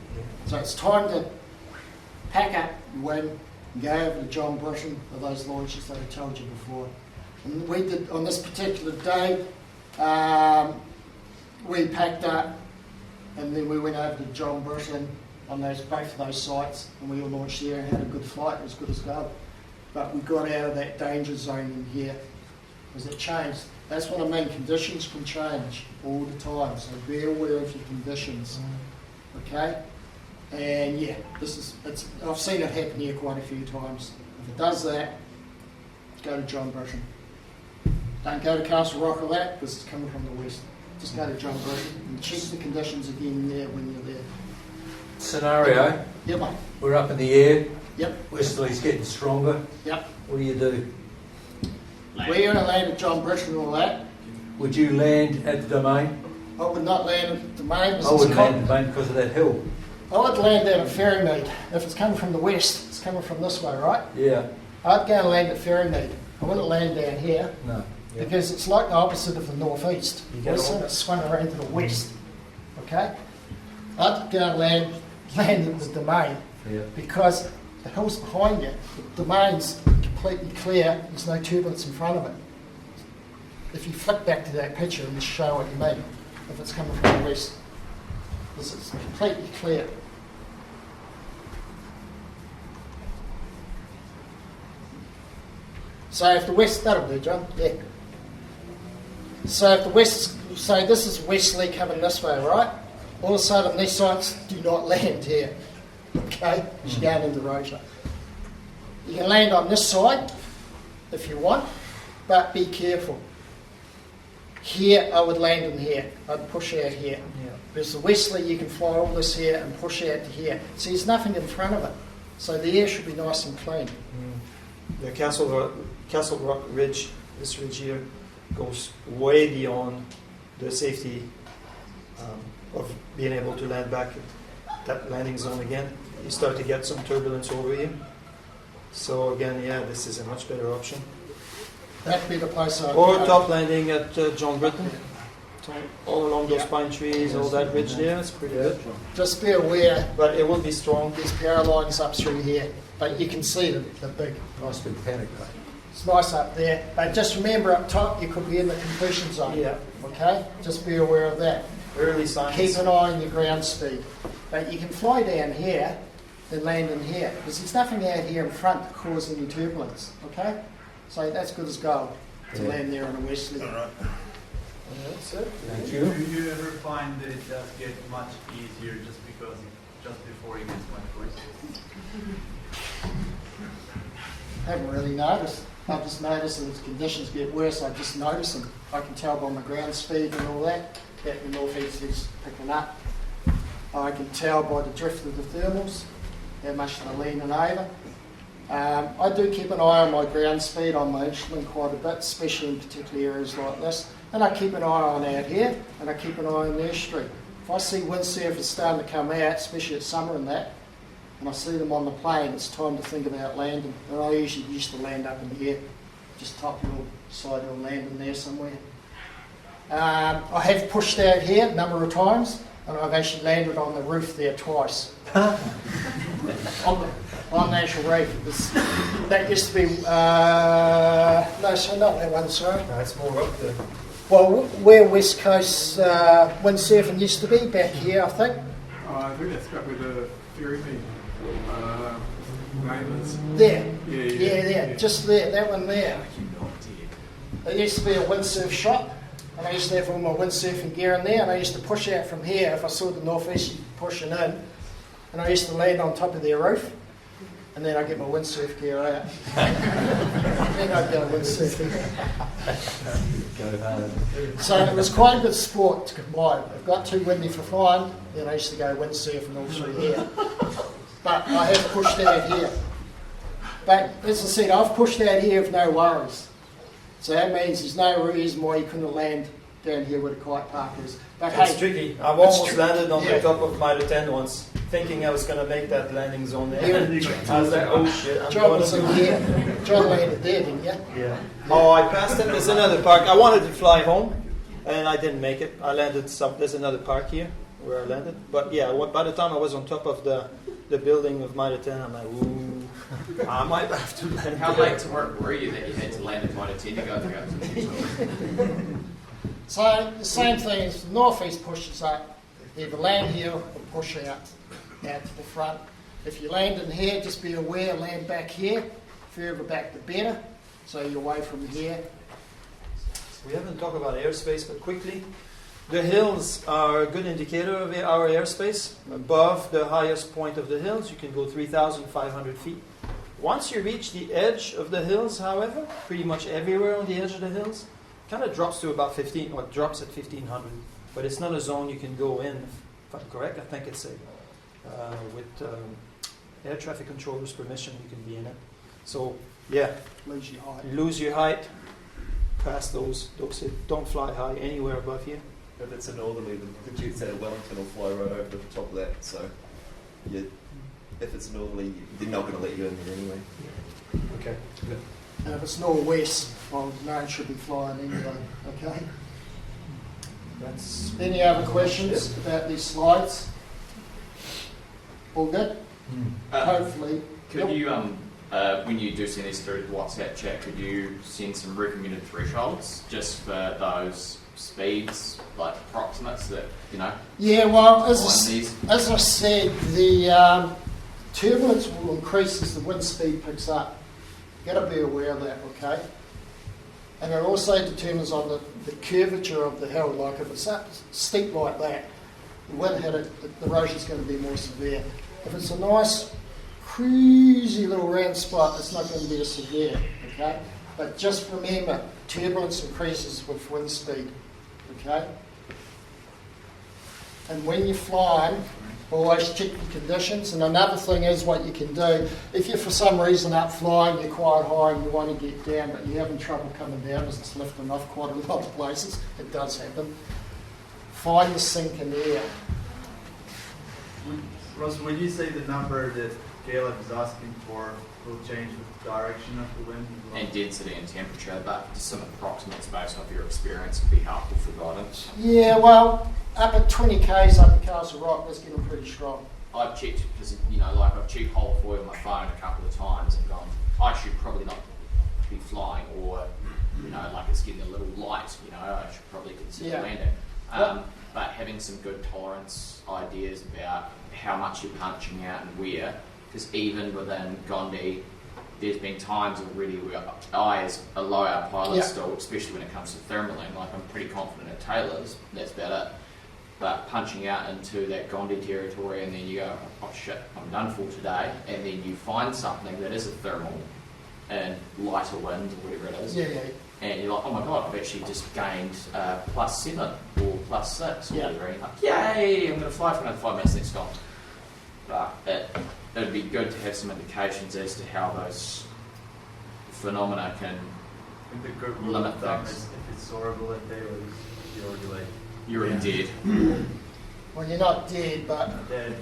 So it's time to pack up your wing and go over to John Britton for those launches that I told you before. And we did, on this particular day, we packed up and then we went over to John Britton on both of those sites, and we all launched there and had a good flight. It was good as gold. But we got out of that danger zone in here because it changed. That's what I mean. Conditions can change all the time, so be aware of your conditions. Okay? And yeah, I've seen it happen here quite a few times. If it does that, go to John Britton. Don't go to Castle Rock or that because it's coming from the west. Just go to John Britton and check the conditions again there when you're there. Scenario. Yep, mate. We're up in the air. Yep. Westerly's getting stronger. Yep. What do you do? We're going to land at John Britton and all that. Would you land at the domain? I would not land at the domain. I wouldn't land at the domain because of that hill. I would land down at Ferrymead. If it's coming from the west, it's coming from this way, right? Yeah. I'd go and land at Ferrymead. I wouldn't land down here. No. Yep. Because it's like the opposite of the northeast. It's sort of swung around to the west. Okay? I'd go and land at the domain because the hill's behind you. The domain's completely clear. There's no turbulence in front of it. If you flick back to that picture and show what you mean, if it's coming from the west, because it's completely clear. So if the west, that'll do, John. Yeah. So if the west, so this is westerly coming this way, right? All of a sudden, these sites do not land here. Okay? You're going into Rosa. You can land on this side if you want, but be careful. Here, I would land in here. I'd push out here. Yeah. Because the westerly, you can fly all this here and push out to here. See, there's nothing in front of it. So the air should be nice and clean. The Castle Rock Ridge, this ridge here, goes way beyond the safety of being able to land back at that landing zone again. You start to get some turbulence over here. So again, yeah, this is a much better option. That'd be the place I'd Or go. top landing at John Britton. All along those pine trees, all that ridge there, it's pretty good. Just be aware, But it will be strong. there's power lines up through here, but you can see the big. Nice big panic. It's nice up there, but just remember up top you could be in the completion zone. Yeah. Okay, just be aware of that. Early signs. Keep an eye on your ground speed, but you can fly down here, then land in here because there's nothing out here in front to cause any turbulence. Okay, so that's good as gold to land there on a westerly. That's it. Thank Do you. you ever find that it does get much easier just before it gets much worse? Haven't really noticed. I've just noticed that as conditions get worse, I just notice them. I can tell by my ground speed and all that the northeast is picking up. I can tell by the drift of the thermals how much they're leaning over. I do keep an eye on my ground speed on my instrument quite a bit, especially in particular areas like this. And I keep an eye on out here, and I keep an eye on the estuary. If I see wind surface starting to come out, especially at summer and that, and I see them on the plane, it's time to think about landing. And I usually used to land up in here, just top your side, you'll land in there somewhere. I have pushed out here a number of times, and I've actually landed on the roof there twice. on the actual reef. That used to be, no, so not that one, sorry. No, it's more up there. Well, where West Coast windsurfing used to be, back here, I think. I think that's got where the ferry name is. There. Yeah, there. Just there, that one there. There used to be a windsurf shop, and I used to have all my windsurfing gear in there, and I used to push out from here. If I saw the northeast pushing in, and I used to land on top of their roof, and then I'd get my windsurf gear out. Then I'd go windsurfing. So it was quite a good sport to combine. It got too windy for flying, then I used to go windsurfing all through here. But I have pushed out here. But as I said, I've pushed out here with no worries. So that means there's no reason why you couldn't land down here where the kite park is. But It's hey, tricky. I've almost it's landed on yeah. the top of Mitre 10 once, thinking I was going to make that landing zone there. Yeah. I was like, oh shit, I'm John going was to in here. John landed there, didn't you? Yeah. Oh, I passed it. There's another park. I wanted to fly home, and I didn't make it. I landed there's another park here where I landed. But yeah, by the time I was on top of the building of Mitre 10, I'm like, ooh, I might have to land. How late to work were you that you had to land at Mitre 10 to go through? So the same thing as the northeast pushes up. Either land here or push out to the front. If you land in here, just be aware, land back here. Further back the better. So you're away from here. We haven't talked about airspace, but quickly. The hills are a good indicator of our airspace. Above the highest point of the hills, you can go 3,500 feet. Once you reach the edge of the hills, however, pretty much everywhere on the edge of the hills, kind of drops to about 15, or drops at 1,500. But it's not a zone you can go in, if I'm correct. I think it's with air traffic controller's permission, you can be in it. So, yeah. Lose your height. Lose your height. Past those don't fly high anywhere above here. If it's a northerly, the Duke said Wellington will fly right over the top of that. So, if it's northerly, they're not going to let you in there anyway. Okay, good. And if it's northwest, well, no, it should be flying anyway. Okay. That's Any other questions about these slides? All good? Hopefully. Could you, when you do send these through the WhatsApp chat, could you send some recommended thresholds just for those speeds, like approximates that, Yeah, well, as these? I said, the turbulence will increase as the wind speed picks up. You've got to be aware of that, okay? And it also determines on the curvature of the hill. Like if it's up steep like that, the wind hit it, the erosion's going to be more severe. If it's a nice, cruisy little round spot, it's not going to be as severe, okay? But just remember, turbulence increases with wind speed, okay? And when you're flying, always check the conditions. And another thing is what you can do. If you're for some reason up flying, you're quite high and you want to get down, but you're having trouble coming down as it's lifting off quite a lot of places, it does happen. Find the sink in air. Ross, would you say the number that Caleb is asking for will change with the direction of the wind as well? And density and temperature, but just some approximates based off your experience would be helpful for guidance. Yeah, well, up at 20 k's up at Castle Rock, that's getting pretty strong. I've checked, because, I've checked whole foil on my phone a couple of times and gone, I should probably not be flying, or, like it's getting a little light, I should probably consider landing. But having some good tolerance ideas about how much you're punching out and where, because even within Gondi, there's been times already where I, as a low-hour pilot still, especially when it comes to thermaling, like I'm pretty confident at Taylor's, that's about it. But punching out into that Gondi territory and then you go, oh shit, I'm done for today, and then you find something that is a thermal and lighter wind or whatever it is, and you're like, oh my god, I've actually just gained +7 or +6 or whatever, and you're like, yay, I'm going to fly for another 5 minutes next time. But it'd be good to have some indications as to how those phenomena can The good limit thumb things. is if it's soarable at Taylor's, you're already like... You're dead. Well, you're not dead, but dead.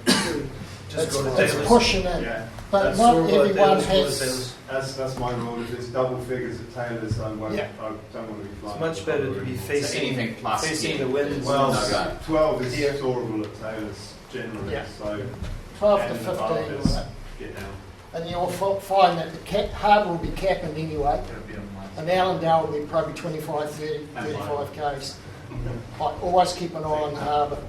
Just go to it's Taylor's. pushing in. Yeah. But That's not sort of what everyone Taylor's was, has. Taylor's. That's my rule. If it's double figures at Taylor's, I won't. Yeah. I don't want to be flying. It's much better to be So facing anything plus facing 10. the wind. Well, No go. 12 is Here. tolerable at Taylor's generally. Yeah. So 12 to and 15 above or is that. get down. And you'll find that the harbour will be capping anyway. It'll be on my And Allendale will be probably 25, 30, 35 k's. I always keep an eye on the harbour.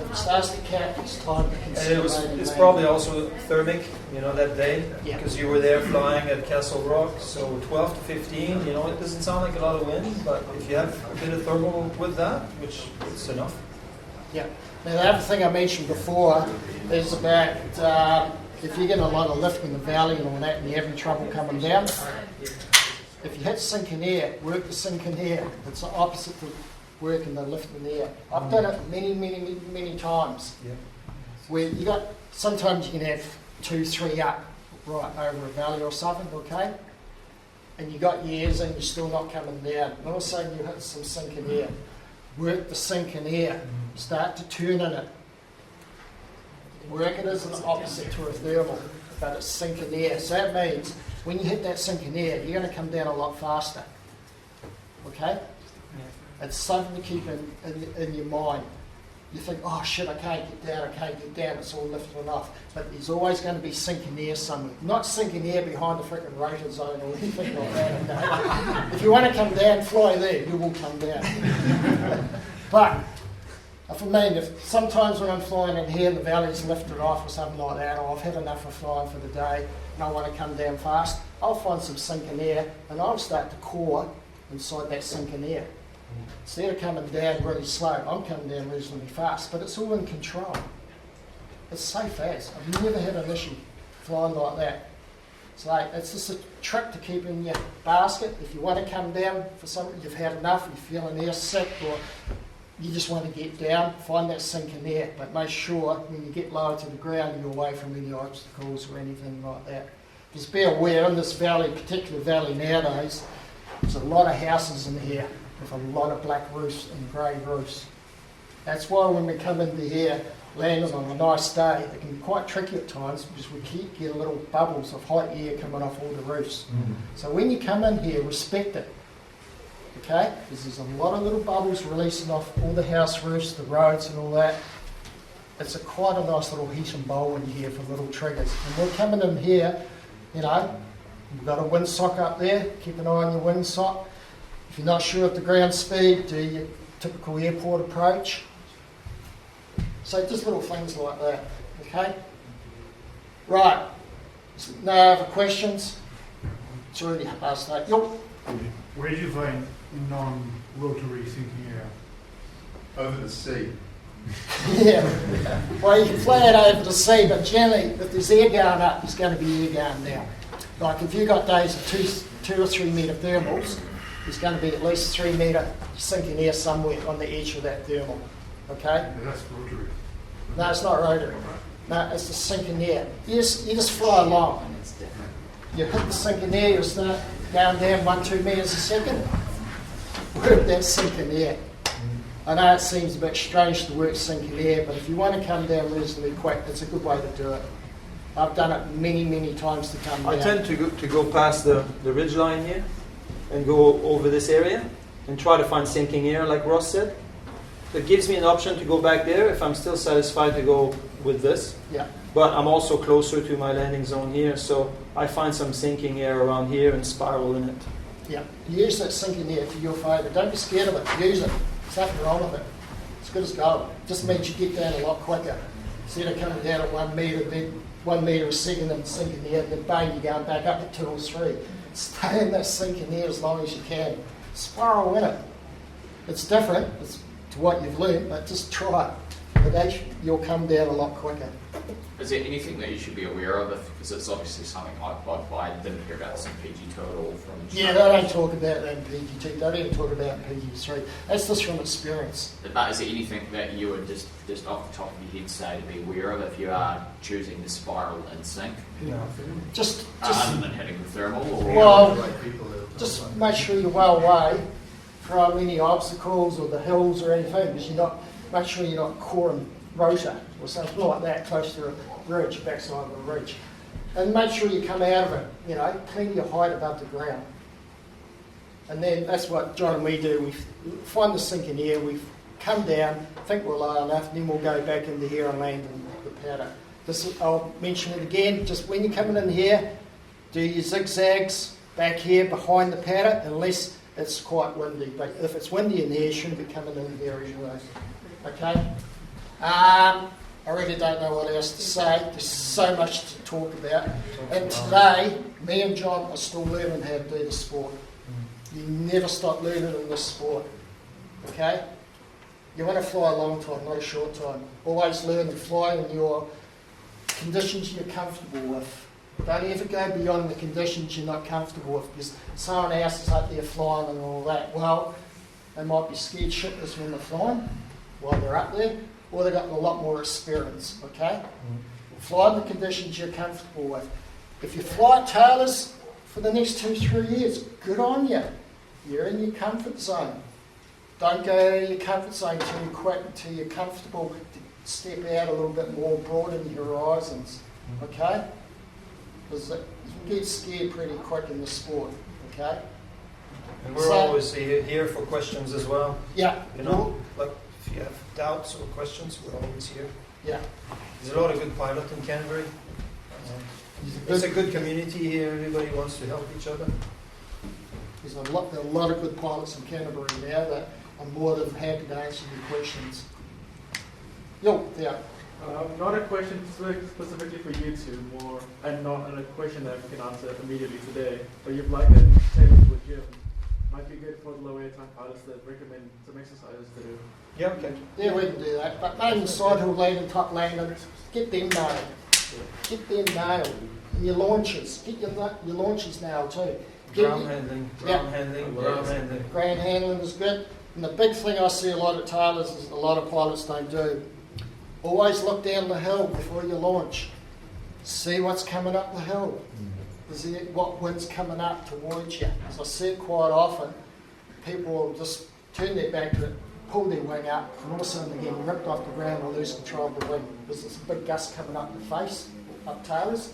If it starts to cap, it's time to And consider it's landing. probably also thermic, that day, Yeah. because you were there flying at Castle Rock. So 12 to 15, it doesn't sound like a lot of wind, but if you have a bit of thermal with that, which is enough. Yeah. Now the other thing I mentioned before is about if you're getting a lot of lift in the valley and all that, and you're having trouble coming down, if you hit sinking air, work the sinking air. It's the opposite to working the lift in the air. I've done it many times. Yeah. Where sometimes you can have 2, 3 up right over a valley or something, okay? And you got your ears in, you're still not coming down. And all of a sudden you hit some sinking air. Work the sinking air. Start to turn in it. Work it as an opposite to a thermal, but it's sinking air. So that means when you hit that sinking air, you're going to come down a lot faster. Okay? It's something to keep in your mind. You think, oh shit, I can't get down, it's all lifting off. But there's always going to be sinking air somewhere. Not sinking air behind the freaking rotor zone or anything like that. Okay? If you want to come down, fly there, you will come down. But if sometimes when I'm flying in here, the valley's lifted off or something like that, or I've had enough of flying for the day, and I want to come down fast, I'll find some sinking air, and I'll start to core inside that sinking air. Instead of coming down really slow, I'm coming down reasonably fast, but it's all in control. It's safe as. I've never had an issue flying like that. So it's just a trick to keep in your basket. If you want to come down for something, you've had enough, you're feeling air sick, or you just want to get down, find that sinking air, but make sure when you get lower to the ground, you're away from any obstacles or anything like that. Just be aware, in this valley, particular valley nowadays, there's a lot of houses in here with a lot of black roofs and grey roofs. That's why when we come into here, landing on a nice day, it can be quite tricky at times because we get little bubbles of hot air coming off all the roofs. So when you come in here, respect it. Okay? Because there's a lot of little bubbles releasing off all the house roofs, the roads and all that. It's quite a nice little heat and bowl in here for little triggers. And we're coming in here, we've got a windsock up there, keep an eye on your windsock. If you're not sure of the ground speed, do your typical airport approach. So just little things like that, okay? Right, no other questions? It's already past 8. Yep. Where do you find non-rotary sinking air? Over the sea. Yeah. Well, you can fly it over the sea, but generally, if there's air going up, there's going to be air going down. Like if you've got days of 2 or 3 metre thermals, there's going to be at least 3 metre sinking air somewhere on the edge of that thermal. Okay? No, that's rotary. No, it's not rotary. No, it's the sinking air. You just fly along. You hit the sinking air, you start going down 1-2 metres a second. Work that sinking air. I know it seems a bit strange to work sinking air, but if you want to come down reasonably quick, it's a good way to do it. I've done it many times to come down. I tend to go past the ridge line here and go over this area and try to find sinking air, like Ross said. It gives me an option to go back there if I'm still satisfied to go with this. Yeah. But I'm also closer to my landing zone here, so I find some sinking air around here and spiral in it. Yeah. Use that sinking air to your favour. Don't be scared of it. Use it. There's nothing wrong with it. It's good as gold. It just means you get down a lot quicker. Instead of coming down at 1 metre, then 1 metre a second and sinking air, then bang, you're going back up at 2 or 3. Stay in that sinking air as long as you can. Spiral in it. It's different. It's to what you've learned, but just try it. But you'll come down a lot quicker. Is there anything that you should be aware of? Because it's obviously something I didn't hear about some PG2 at all from. Yeah, they don't talk about that in PG2. They don't even talk about it in PG3. That's just from experience. But is there anything that you would just off the top of your head say to be aware of if you are choosing to spiral and sink? No. Just other than hitting the thermal? Or well, just make sure you're well away from any obstacles or the hills or anything, because make sure you're not coring rotor or something like that, close to a ridge, backside of a ridge. And make sure you come out of it, you know, plenty of height above the ground. And then that's what John and we do. We find the sinking air, we come down, think we're low enough, and then we'll go back into here and land in the paddock. I'll mention it again, just when you're coming in here, do your zigzags back here behind the paddock, unless it's quite windy. But if it's windy in here, you shouldn't be coming in here anyway. Okay? I really don't know what else to say. There's so much to talk about. And today, me and John are still learning how to do the sport. You never stop learning in this sport. Okay? You want to fly a long time, not a short time. Always learn to fly in your conditions you're comfortable with. Don't ever go beyond the conditions you're not comfortable with, because someone else is up there flying and all that. Well, they might be scared shitless when they're flying while they're up there, or they've got a lot more experience, okay? Fly in the conditions you're comfortable with. If you fly at tailors for the next 2-3 years, good on you. You're in your comfort zone. Don't go out of your comfort zone too quick until you're comfortable to step out a little bit more, broaden your horizons, okay? Because you get scared pretty quick in the sport, okay? And we're always here for questions as well. Yeah. You know, like if you have doubts or questions, we're always here. Yeah. There's a lot of good pilots in Canterbury. It's a good community here. Everybody wants to help each other. There's a lot of good pilots in Canterbury now that I'm more than happy to answer your questions. Yeah. Not a question specifically for you two, more, and not a question that you can answer immediately today, but you've liked it tables with Jim. Might be good for the low airtime pilots that recommend some exercises to do. Yeah, okay. Yeah, we can do that. But main side hill landing, top landing, get them nailed. Get them nailed. And your launches, get your launches nailed too. Ground handling. Ground handling is good. And the big thing I see a lot of tailors is a lot of pilots don't do. Always look down the hill before you launch. See what's coming up the hill. See what wind's coming up towards you. So I see it quite often. People will just turn their back to it, pull their wing up, and all of a sudden they're getting ripped off the ground or lose control of the wing because there's a big gust coming up the face, up tailors.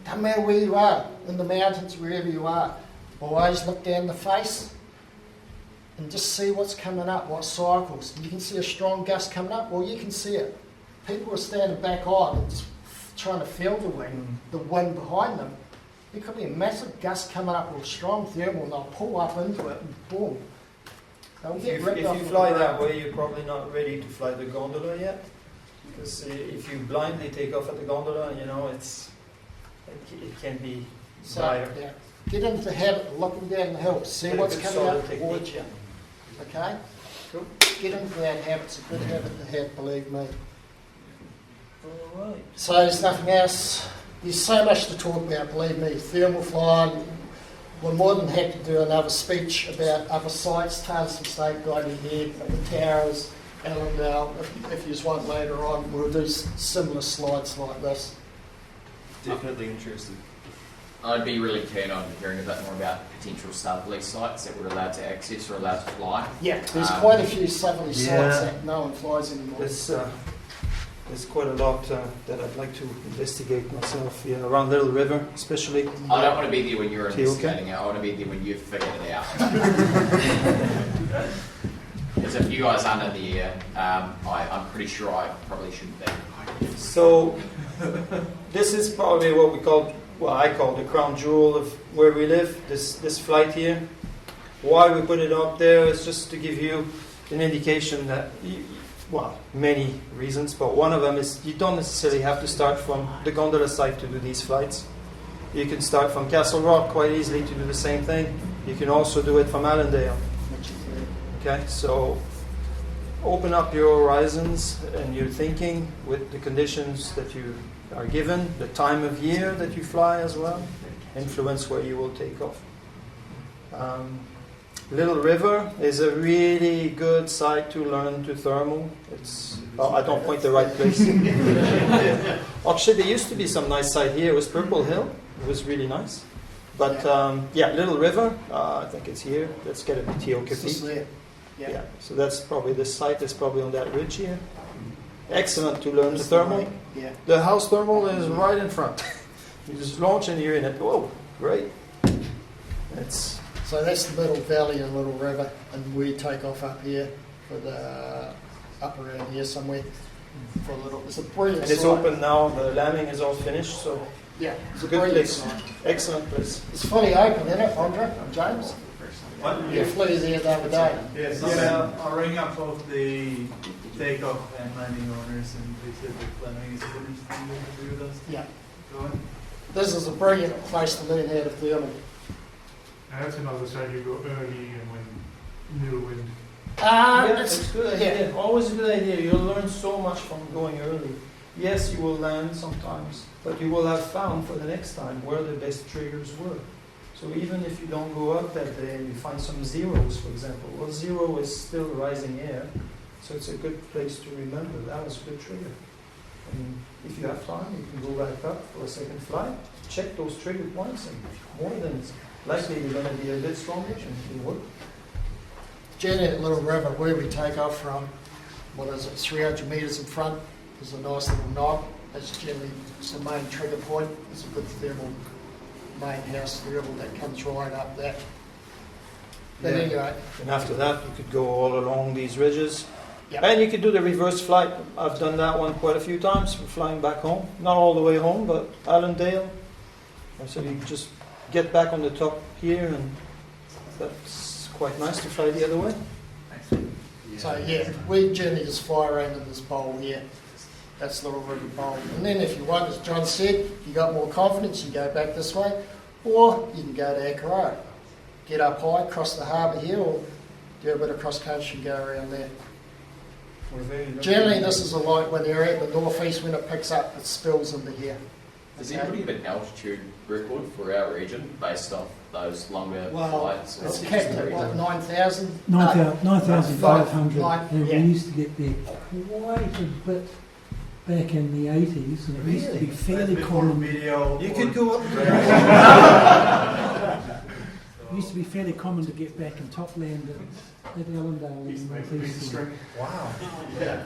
Doesn't matter where you are, in the mountains, wherever you are. Always look down the face and just see what's coming up, what cycles. You can see a strong gust coming up, well, you can see it. People are standing back on and just trying to feel the wind behind them. There could be a massive gust coming up with strong thermal and they'll pull up into it and boom. If you fly that way, you're probably not ready to fly the gondola yet. Because if you blindly take off at the gondola, you know, it can be dire. Yeah. Get into the habit of looking down the hill, see what's coming up towards you. Okay? Cool. Get into that habit. It's a good habit to have, believe me. Alright. So there's nothing else. There's so much to talk about, believe me. Thermal flying. We're more than happy to do another speech about other sites, Taylor's Estate, Guiding Head, the Towers, Allendale. If you just want later on, we'll do similar slides like this. Definitely interested. I'd be really keen on hearing a bit more about potential sublease sites that we're allowed to access or allowed to fly. Yeah, there's quite a few sublease sites that no one flies anymore. There's quite a lot that I'd like to investigate myself, around Little River especially. I don't want to be there when you're investigating it. I want to be there when you've figured it out. Because if you guys aren't in the air, I'm pretty sure I probably shouldn't be. So this is probably what I call the crown jewel of where we live, this flight here. Why we put it up there is just to give you an indication that, many reasons, but one of them is you don't necessarily have to start from the gondola site to do these flights. You can start from Castle Rock quite easily to do the same thing. You can also do it from Allendale. Okay, so open up your horizons and your thinking with the conditions that you are given, the time of year that you fly as well, influence where you will take off. Little River is a really good site to learn to thermal. I don't point the right place. Actually, there used to be some nice site here. It was Purple Hill. It was really nice. But Little River, I think it's here. Let's get a TO Yeah. So that's probably the site is probably on that ridge here. excellent to learn the thermal. Yeah. The house thermal is right in front. You just launch and you're in it. Whoa, great. It's So that's the Middle Valley and Little River, and we take off up here for the up around here somewhere for a little. It's a brilliant. and it's site. open now. The lambing is all finished, so Yeah, it's a good brilliant place. site. Excellent place. It's fully open, isn't it, Andre and James? What? You flew there the other day. Yes, I'll ring up both the takeoff and landing owners, and they said the planning is finished and they'll agree with us. Yeah. Go on. This is a brilliant place to learn how to thermal. And that's another side you go early and when new wind. Yeah, it's a good idea. Always a good idea. You'll learn so much from going early. Yes, you will land sometimes, but you will have found for the next time where the best triggers were. So even if you don't go up that day and you find some zeros, for example, well, zero is still rising air, so it's a good place to remember that was a good trigger. And if you have time, you can go back up for a second flight, check those trigger points, and more than likely you're going to be a bit stronger and it'll work. Jenny at Little River, where we take off from, what is it, 300 metres in front, there's a nice little knob. That's generally it's the main trigger point. It's a good thermal main house thermal that comes right up that. But Yeah. anyway, And after that, you could go all along these ridges. Yep. And you could do the reverse flight. I've done that one quite a few times, flying back home. Not all the way home, but Allendale. And so you just get back on the top here, and that's quite nice to fly the other way. so yeah, we generally just fly around in this bowl here. That's Little River Bowl. And then if you want, as John said, if you got more confidence, you go back this way, or you can go to Akaroa. Get up high, cross the harbour here, or do a bit of cross country and go around there. Generally, this is a light wind area. The northeast, when it picks up, it spills into here. Does anybody have an altitude record for our region based off those longer Well, flights? it's capped at what, 9,000? 9,500, and yeah. we used to get there quite a bit back in the 80s, and it used to be fairly common. You could go up. It used to be fairly common to get back in top land at Allendale in the northeast. Wow. Yeah.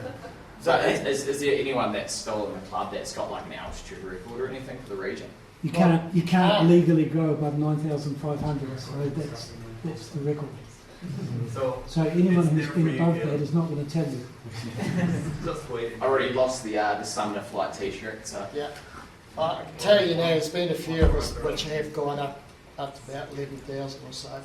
So is there anyone that's still in the club that's got like an altitude record or anything for the region? You can't legally go above 9,500, so that's the record. So anyone who's been above that is not going to tell you. Just waiting. I already lost the Sumner Flight T-shirt. So. Yeah. I can tell you now, there's been a few of us which have gone up to about 11,000 or so.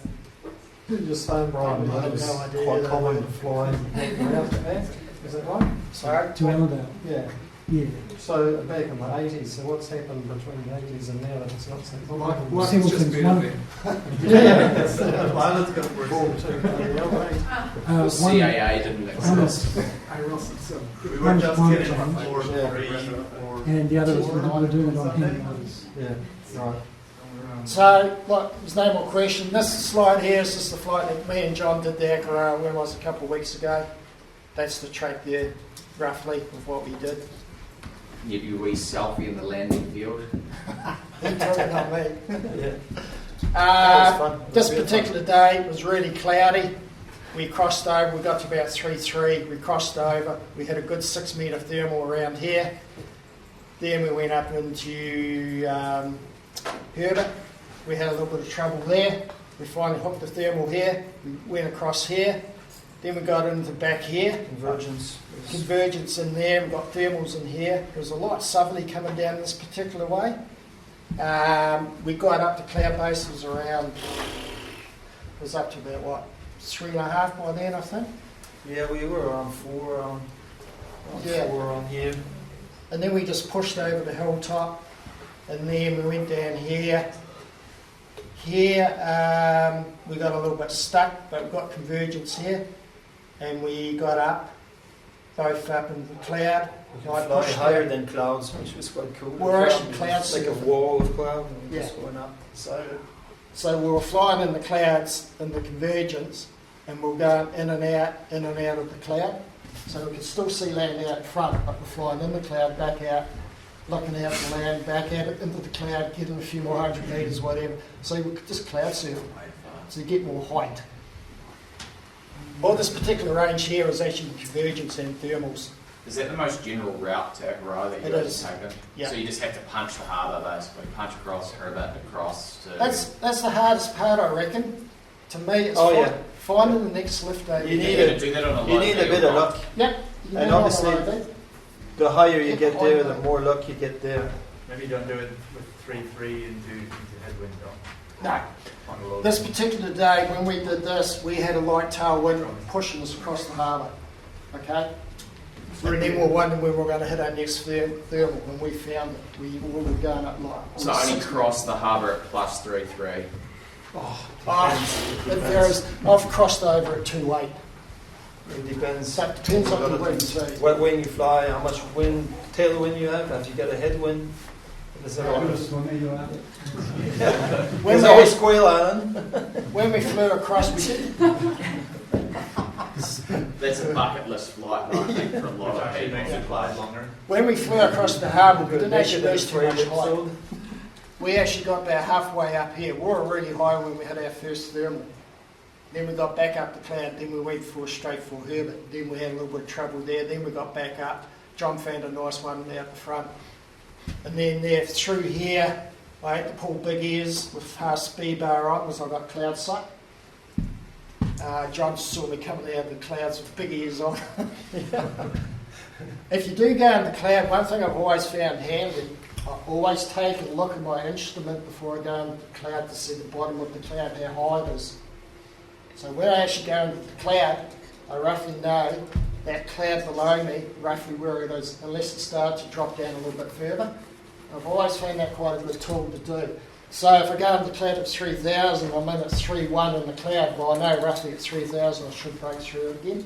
Just saying, Brian, I had it's no idea quite that common way. to fly out to there. Is that right? Sorry? To Allendale. Yeah. Yeah. So back in the 80s, so what's happened between the 80s and now that it's not so common? Like Several it's just things. been One, there. Pilots got worse. The one, CAA didn't exist. Hey, Ross, it's, We were just One getting change. 4, 3, and the other is we're doing it on Henry Motors. Yeah, right. So, look, there's no more question. This slide here is just the flight that me and John did there, when was it, a couple of weeks ago. That's the track there, roughly, of what we did. You wee selfie in the landing field. He took it, not me. Yeah. That was fun. This particular day was really cloudy. We crossed over, we got to about 3.3, we crossed over, we had a good 6 metre thermal around here. Then we went up into Herbert. We had a little bit of trouble there. We finally hooked the thermal here. We went across here. Then we got into back here. Convergence in there. We got thermals in here. There was a light southerly coming down this particular way. We got up to cloud base. It was around, it was up to about what, 3.5 by then, I think. Yeah, we were around 4, Yeah. 4 on here. And then we just pushed over the hilltop, and then we went down here. Here, we got a little bit stuck, but we got convergence here, and we got up, both up in the cloud. We can fly higher than clouds, which was quite cool. We're actually clouds. Like a wall of cloud, and Yeah. just going up. So we were flying in the clouds in the convergence, and we were going in and out of the cloud. So we could still see land out in front, but we're flying in the cloud, back out, looking out the land, back out into the cloud, getting a few more 100 metres, whatever. So we could just cloud surf, so you get more height. Well, this particular range here is actually convergence and thermals. Is that the most general route to Akarai that you It guys is. have taken? Yeah. So you just have to punch the harbour basically, punch across, river, across to... That's the hardest part, I reckon. To me, it's finding the next lift over. You need to do that on a You low need a day bit or of not. luck. Yep. You And know what obviously, I do. the higher you Get get behind there, that. the more luck you get there. Maybe don't do it with 3-3 into headwind. No. On a low This day. particular day, when we did this, we had a light tailwind pushing us across the harbour. Okay? And then we were wondering when we were going to hit our next thermal. When we found it, we were going up like... So only cross the harbour at plus 3-3. It varies. I've crossed over at 2.8. It depends. So it depends on A lot the of wind things. too. What wind you fly, how much wind, tailwind you have you got a headwind. There's a lot. There's always Quail Island. When we flew across, we did. That's a bucket list flight, I think, for a lot of Actually people. makes it glide longer. When we flew across the harbour, we didn't actually Naked lose too much and height. sold. We actually got about halfway up here. We were really high when we hit our first thermal. Then we got back up the cloud. Then we went straight for Herbert. Then we had a little bit of trouble there. Then we got back up. John found a nice one out the front. And then there through here, I had to pull big ears with half speed bar on because I got cloud sight. John saw me coming out of the clouds with big ears on. If you do go in the cloud, one thing I've always found handy, I always take a look at my instrument before I go into the cloud to see the bottom of the cloud, how high it is. So when I actually go into the cloud, I roughly know that cloud below me, roughly where it is, unless it starts to drop down a little bit further. I've always found that quite a good tool to do. So if I go into the cloud at 3,000, I'm in at 3.1 in the cloud, well I know roughly at 3,000 I should break through it again,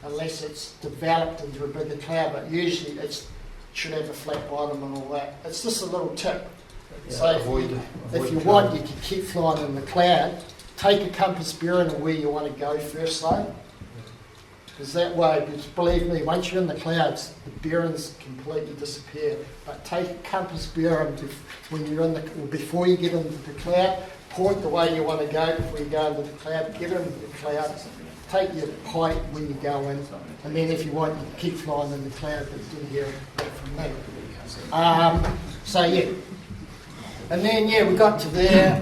unless it's developed into a bigger cloud, but usually it should have a flat bottom and all that. It's just a little tip. Yeah, So if you want, you can keep flying in the cloud. Take a compass bearing of where you want to go first though. Because that way, because believe me, once you're in the clouds, the bearings completely disappear. But take a compass bearing when you're in the, or before you get into the cloud, point the way you want to go before you go into the cloud, get into the cloud, take your height when you go in, and then if you want, you can keep flying in the cloud, but you didn't hear that from me. So yeah. And then yeah, we got to there,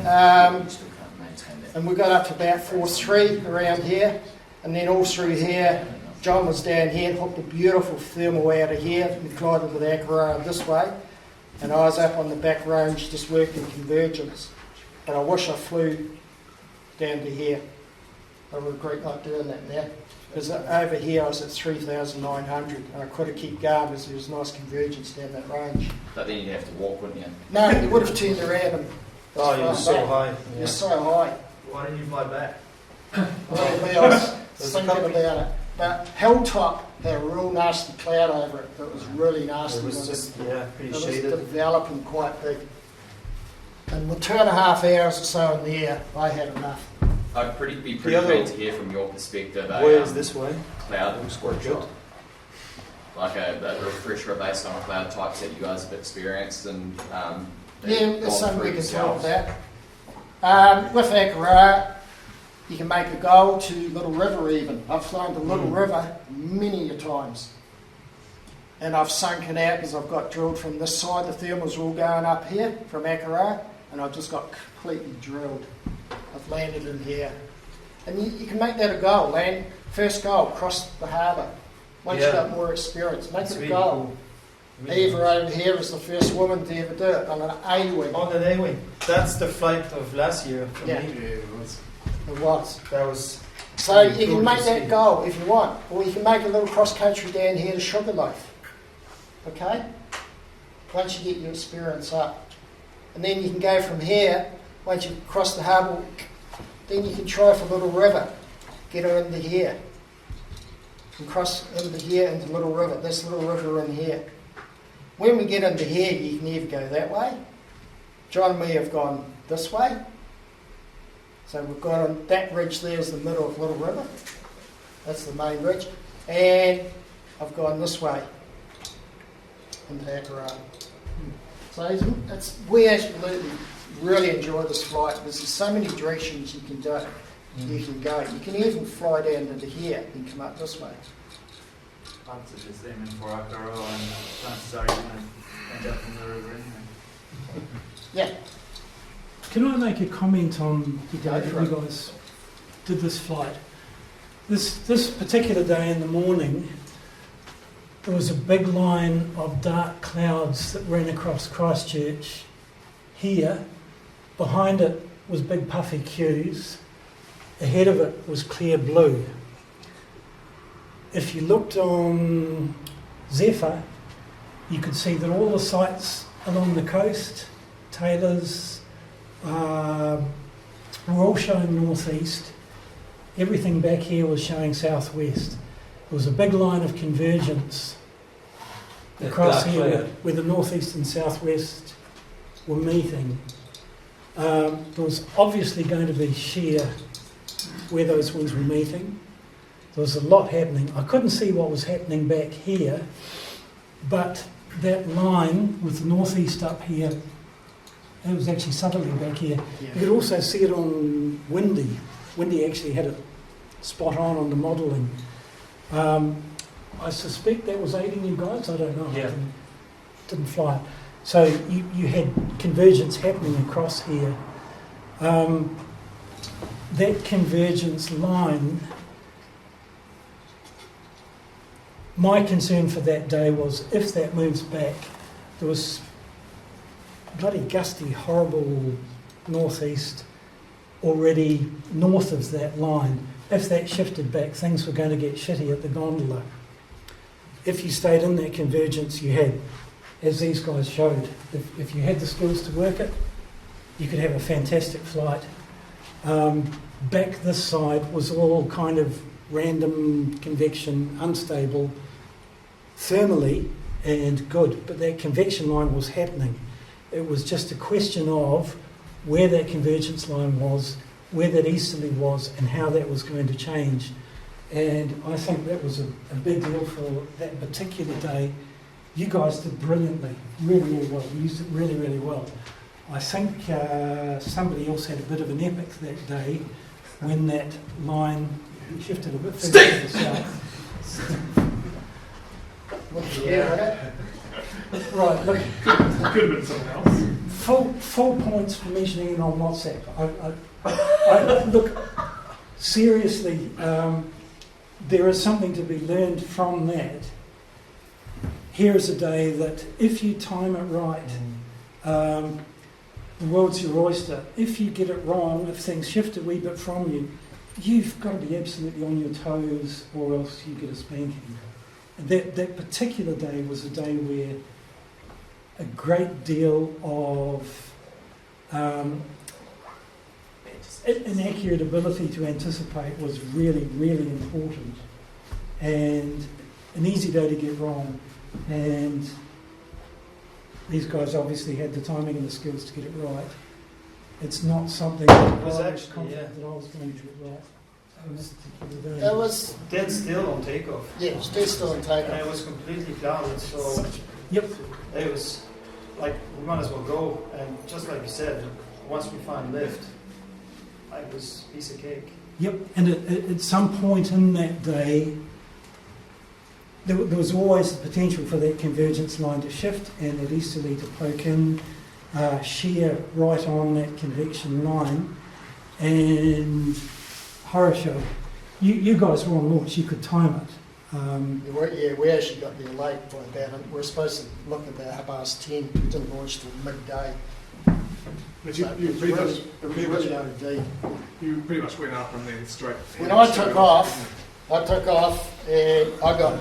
and we got up to about 4.3 around here. And then all through here, John was down here and hooked a beautiful thermal out of here. We collided with Akarai this way. And I was up on the back range just working convergence. But I wish I flew down to here. I regret not doing that now. Because over here I was at 3,900 and I could have kept going because there was nice convergence down that range. But then you'd have to walk, wouldn't you? No, you would have turned around and... Oh, you were so high. You're Yeah. so high. Why didn't you fly back? Well, I was thinking about it. But Hilltop had a real nasty cloud over it that was really nasty. It was just, yeah, pretty It was shaded. developing quite big. And with 2.5 hours or so in the air, I had enough. I'd be The pretty other keen to hear from your perspective. way is this way. Cloud Quite good. like a refresher based on cloud types that you guys have experienced and Yeah, there's something we can talk yourselves. about. With Akarai, you can make a goal to Little River even. I've flown to Little River many a times. And I've sunken out because I've got drilled from this side. The thermals are all going up here from Akarai, and I've just got completely drilled. I've landed in here. And you can make that a goal. Land, first goal, cross the harbour. Once you've got more experience, make It's it a really goal. cool. Really Eva over here was the first woman to ever do it on an A-wing. On an A-wing. That's the flight of last year for Yeah. me. It was. That was... So you cool can make to that see. goal if you want. Or you can make a little cross-country down here to Sugarloaf. Okay? Once you get your experience up. And then you can go from here, once you cross the harbour, then you can try for Little River. Get her into here. And cross into here, into Little River. This Little River in here. When we get into here, you can either go that way. John and me have gone this way. So we've got on that ridge there is the middle of Little River. That's the main ridge. And I've gone this way into Akarai. So we absolutely really enjoy this flight because there's so many directions you can do. You can go. You can even fly down into here and come up this way. punts are just aiming for Akaro, and chances are you're going to end up in the river anyway. Yeah. Can I make a comment on the day Go that for you guys did this flight? This particular day in the morning, there was a big line of dark clouds that ran across Christchurch. Here, behind it was big puffy queues. Ahead of it was clear blue. If you looked on Zephyr, you could see that all the sites along the coast, Taylor's, were all showing northeast. Everything back here was showing southwest. There was a big line of convergence across here where the northeast and southwest were meeting. There was obviously going to be shear where those winds were meeting. There was a lot happening. I couldn't see what was happening back here, but that line with the northeast up here, it was actually southerly back here. Yeah. You could also see it on Windy. Windy actually had it spot on the modelling. I suspect that was aiding you guys. I don't know. Yeah. Didn't fly. So you had convergence happening across here. That convergence line, my concern for that day was if that moves back, there was bloody gusty, horrible northeast already north of that line. If that shifted back, things were going to get shitty at the Gondola. If you stayed in that convergence, you had, as these guys showed, if you had the skills to work it, you could have a fantastic flight. Back this side was all kind of random convection, unstable, thermally and good, but that convection line was happening. It was just a question of where that convergence line was, where that easterly was, and how that was going to change. And I think that was a big deal for that particular day. You guys did brilliantly, really, really well. You used it really, really well. I think somebody else had a bit of an epic that day when that line shifted a bit further to the south. Yeah. Right, look. Could have been something else. Full points for mentioning it on WhatsApp. I look, seriously, there is something to be learned from that. Here is a day that if you time it right, the world's your oyster. If you get it wrong, if things shift a wee bit from you, you've got to be absolutely on your toes or else you get a spanking. That particular day was a day where a great deal of an accurate ability to anticipate was really, really important, and an easy day to get wrong. And these guys obviously had the timing and the skills to get it right. It's not something that I was confident that I was going to get right. It was dead still on takeoff. Yeah, it was dead still on takeoff. And it was completely clouded, so yep. It was like we might as well go. And just like you said, once we find lift, it was a piece of cake. Yep, and at some point in that day, there was always the potential for that convergence line to shift and that easterly to poke in, shear right on that convection line, and horror show. You guys were on launch, you could time it. We actually got there late by about, we were supposed to look at about 10:30, we didn't launch till midday. But So you pretty much went up and then straight. When I took off and I got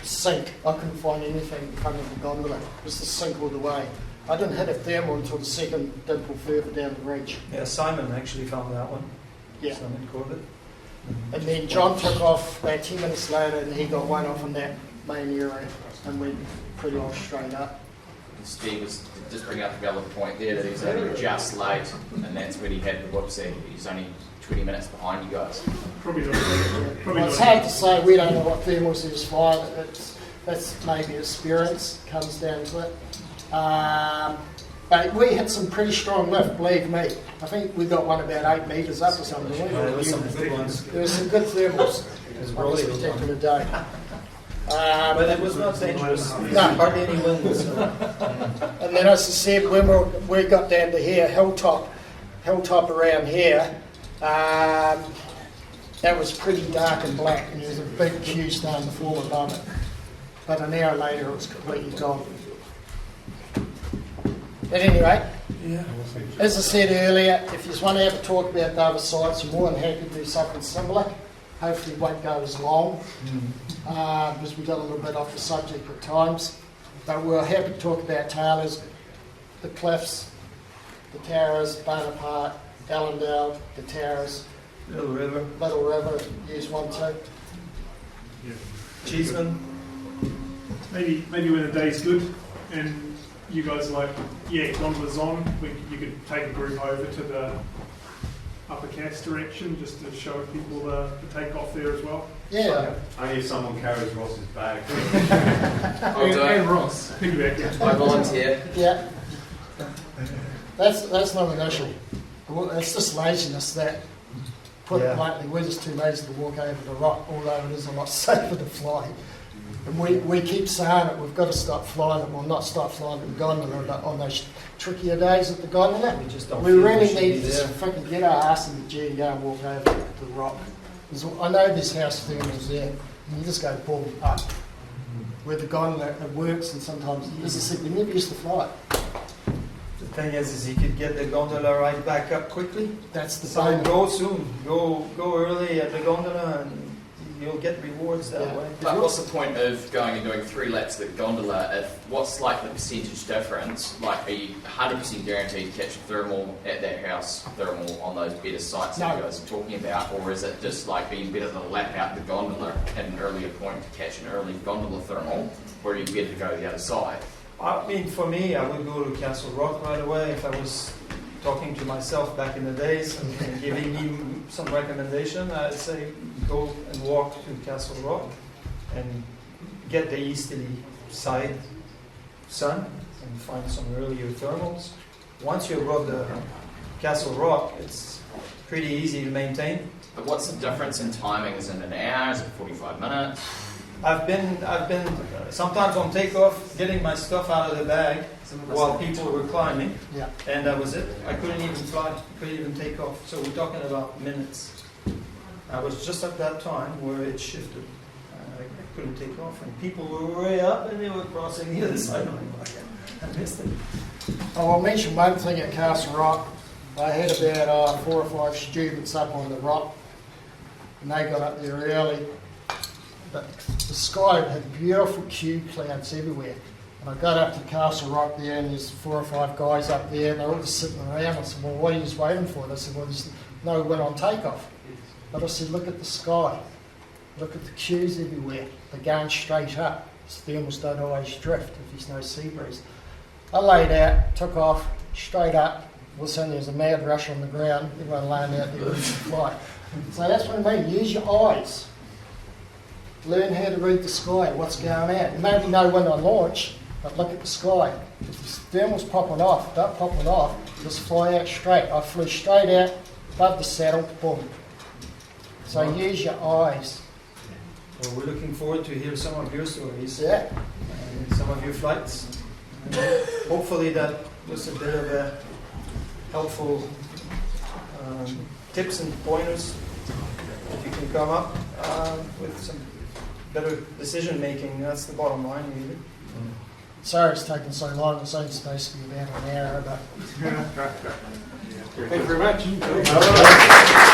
sink. I couldn't find anything in front of the gondola. It was the sink all the way. I didn't hit a thermal until the second dimple further down the reach. Yeah, Simon actually found that one. Yeah. Simon Corbett. And then John took off about 10 minutes later and he got one off in that main area and went pretty much straight up. Steve was just bringing up the relevant point there that he was only just late, and that's when he had the whoopsie. He's only 20 minutes behind you guys. Probably not. Well, it's hard to say. We don't know what thermals is fine. That's maybe experience comes down to it. But we had some pretty strong lift, believe me. I think we got one about 8 metres up or something. There was some good ones. There were some good thermals on this particular day. But it was not dangerous. No. Hardly any wind. So. And then, as I said, when we got down to here, hilltop around here, that was pretty dark and black, and there was a big queue starting to form above it. But an hour later, it was completely gone. At any rate, as I said earlier, if you just want to have a talk about the other sites, I'm more than happy to do something similar. Hopefully it won't go as long, because we got a little bit off the subject at times. But we're happy to talk about Taylor's, the cliffs, the towers, Bonaparte, Allendale, the towers, Little River, use one too. Cheeseman. Maybe when the day's good and you guys are like, yeah, Gondola's on, you could take a group over to the Upper Cass direction just to show people the takeoff there as well. Yeah. Only if someone carries Ross's bag. And Ross. Piggyback. I volunteer. Yeah. That's not an issue. Well, it's just laziness that, put it bluntly, we're just too lazy to walk over the rock, although it is a lot safer to fly. And we keep saying it, we've got to stop flying it, well not stop flying the gondola, but on those trickier days at the gondola, we really need to freaking get our ass in the G and go and walk over the rock. I know there's house thermals there, and you just go boom, up. Where the gondola, it works, and sometimes, as I said, we never used to fly it. The thing is you could get the gondola right back up quickly. That's the So bonus. go soon. Go early at the gondola and you'll get rewards that way. But what's the point of going and doing 3 laps at the gondola if what's like the percentage difference? Like, are you 100% guaranteed to catch a thermal at that house thermal on those better sites that you guys are talking about? Or is it just like being better to lap out the gondola at an earlier point to catch an early gondola thermal, or are you better to go the other side? I mean, for me, I would go to Castle Rock right away if I was talking to myself back in the days and giving me some recommendation. I'd say go and walk to Castle Rock and get the easterly side sun and find some earlier thermals. Once you're above the Castle Rock, it's pretty easy to maintain. But what's the difference in timing? Is it an hour? Is it 45 minutes? I've been sometimes on takeoff getting my stuff out of the bag while people were climbing, and that was it. I couldn't even fly, couldn't even take off. So we're talking about minutes. I was just at that time where it shifted. I couldn't take off, and people were way up and they were crossing the other side. I missed it. Oh, I'll mention one thing at Castle Rock. I had about 4 or 5 students up on the rock, and they got up there early. But the sky had beautiful Q clouds everywhere. And I got up to Castle Rock there, and there's 4 or 5 guys up there, and they're all just sitting around. I said, well, what are you just waiting for? They said, well, there's no wind on takeoff. But I said, look at the sky. Look at the Qs everywhere. They're going straight up. The thermals don't always drift if there's no sea breeze. I laid out, took off, straight up. All of a sudden there was a mad rush on the ground. Everyone laying out there with the flight. So that's what I mean. Use your eyes. Learn how to read the sky, what's going on. You maybe know when I launch, but look at the sky. If the thermal's popping off, just fly out straight. I flew straight out, above the saddle, boom. So use your eyes. Well, we're looking forward to hear some of your stories. Yeah. And some of your flights. And hopefully that was a bit of a helpful tips and pointers. If you can come up with some better decision making, that's the bottom line, really. Sorry it's taken so long. It's only supposed to be about an hour, but. Thank you very much.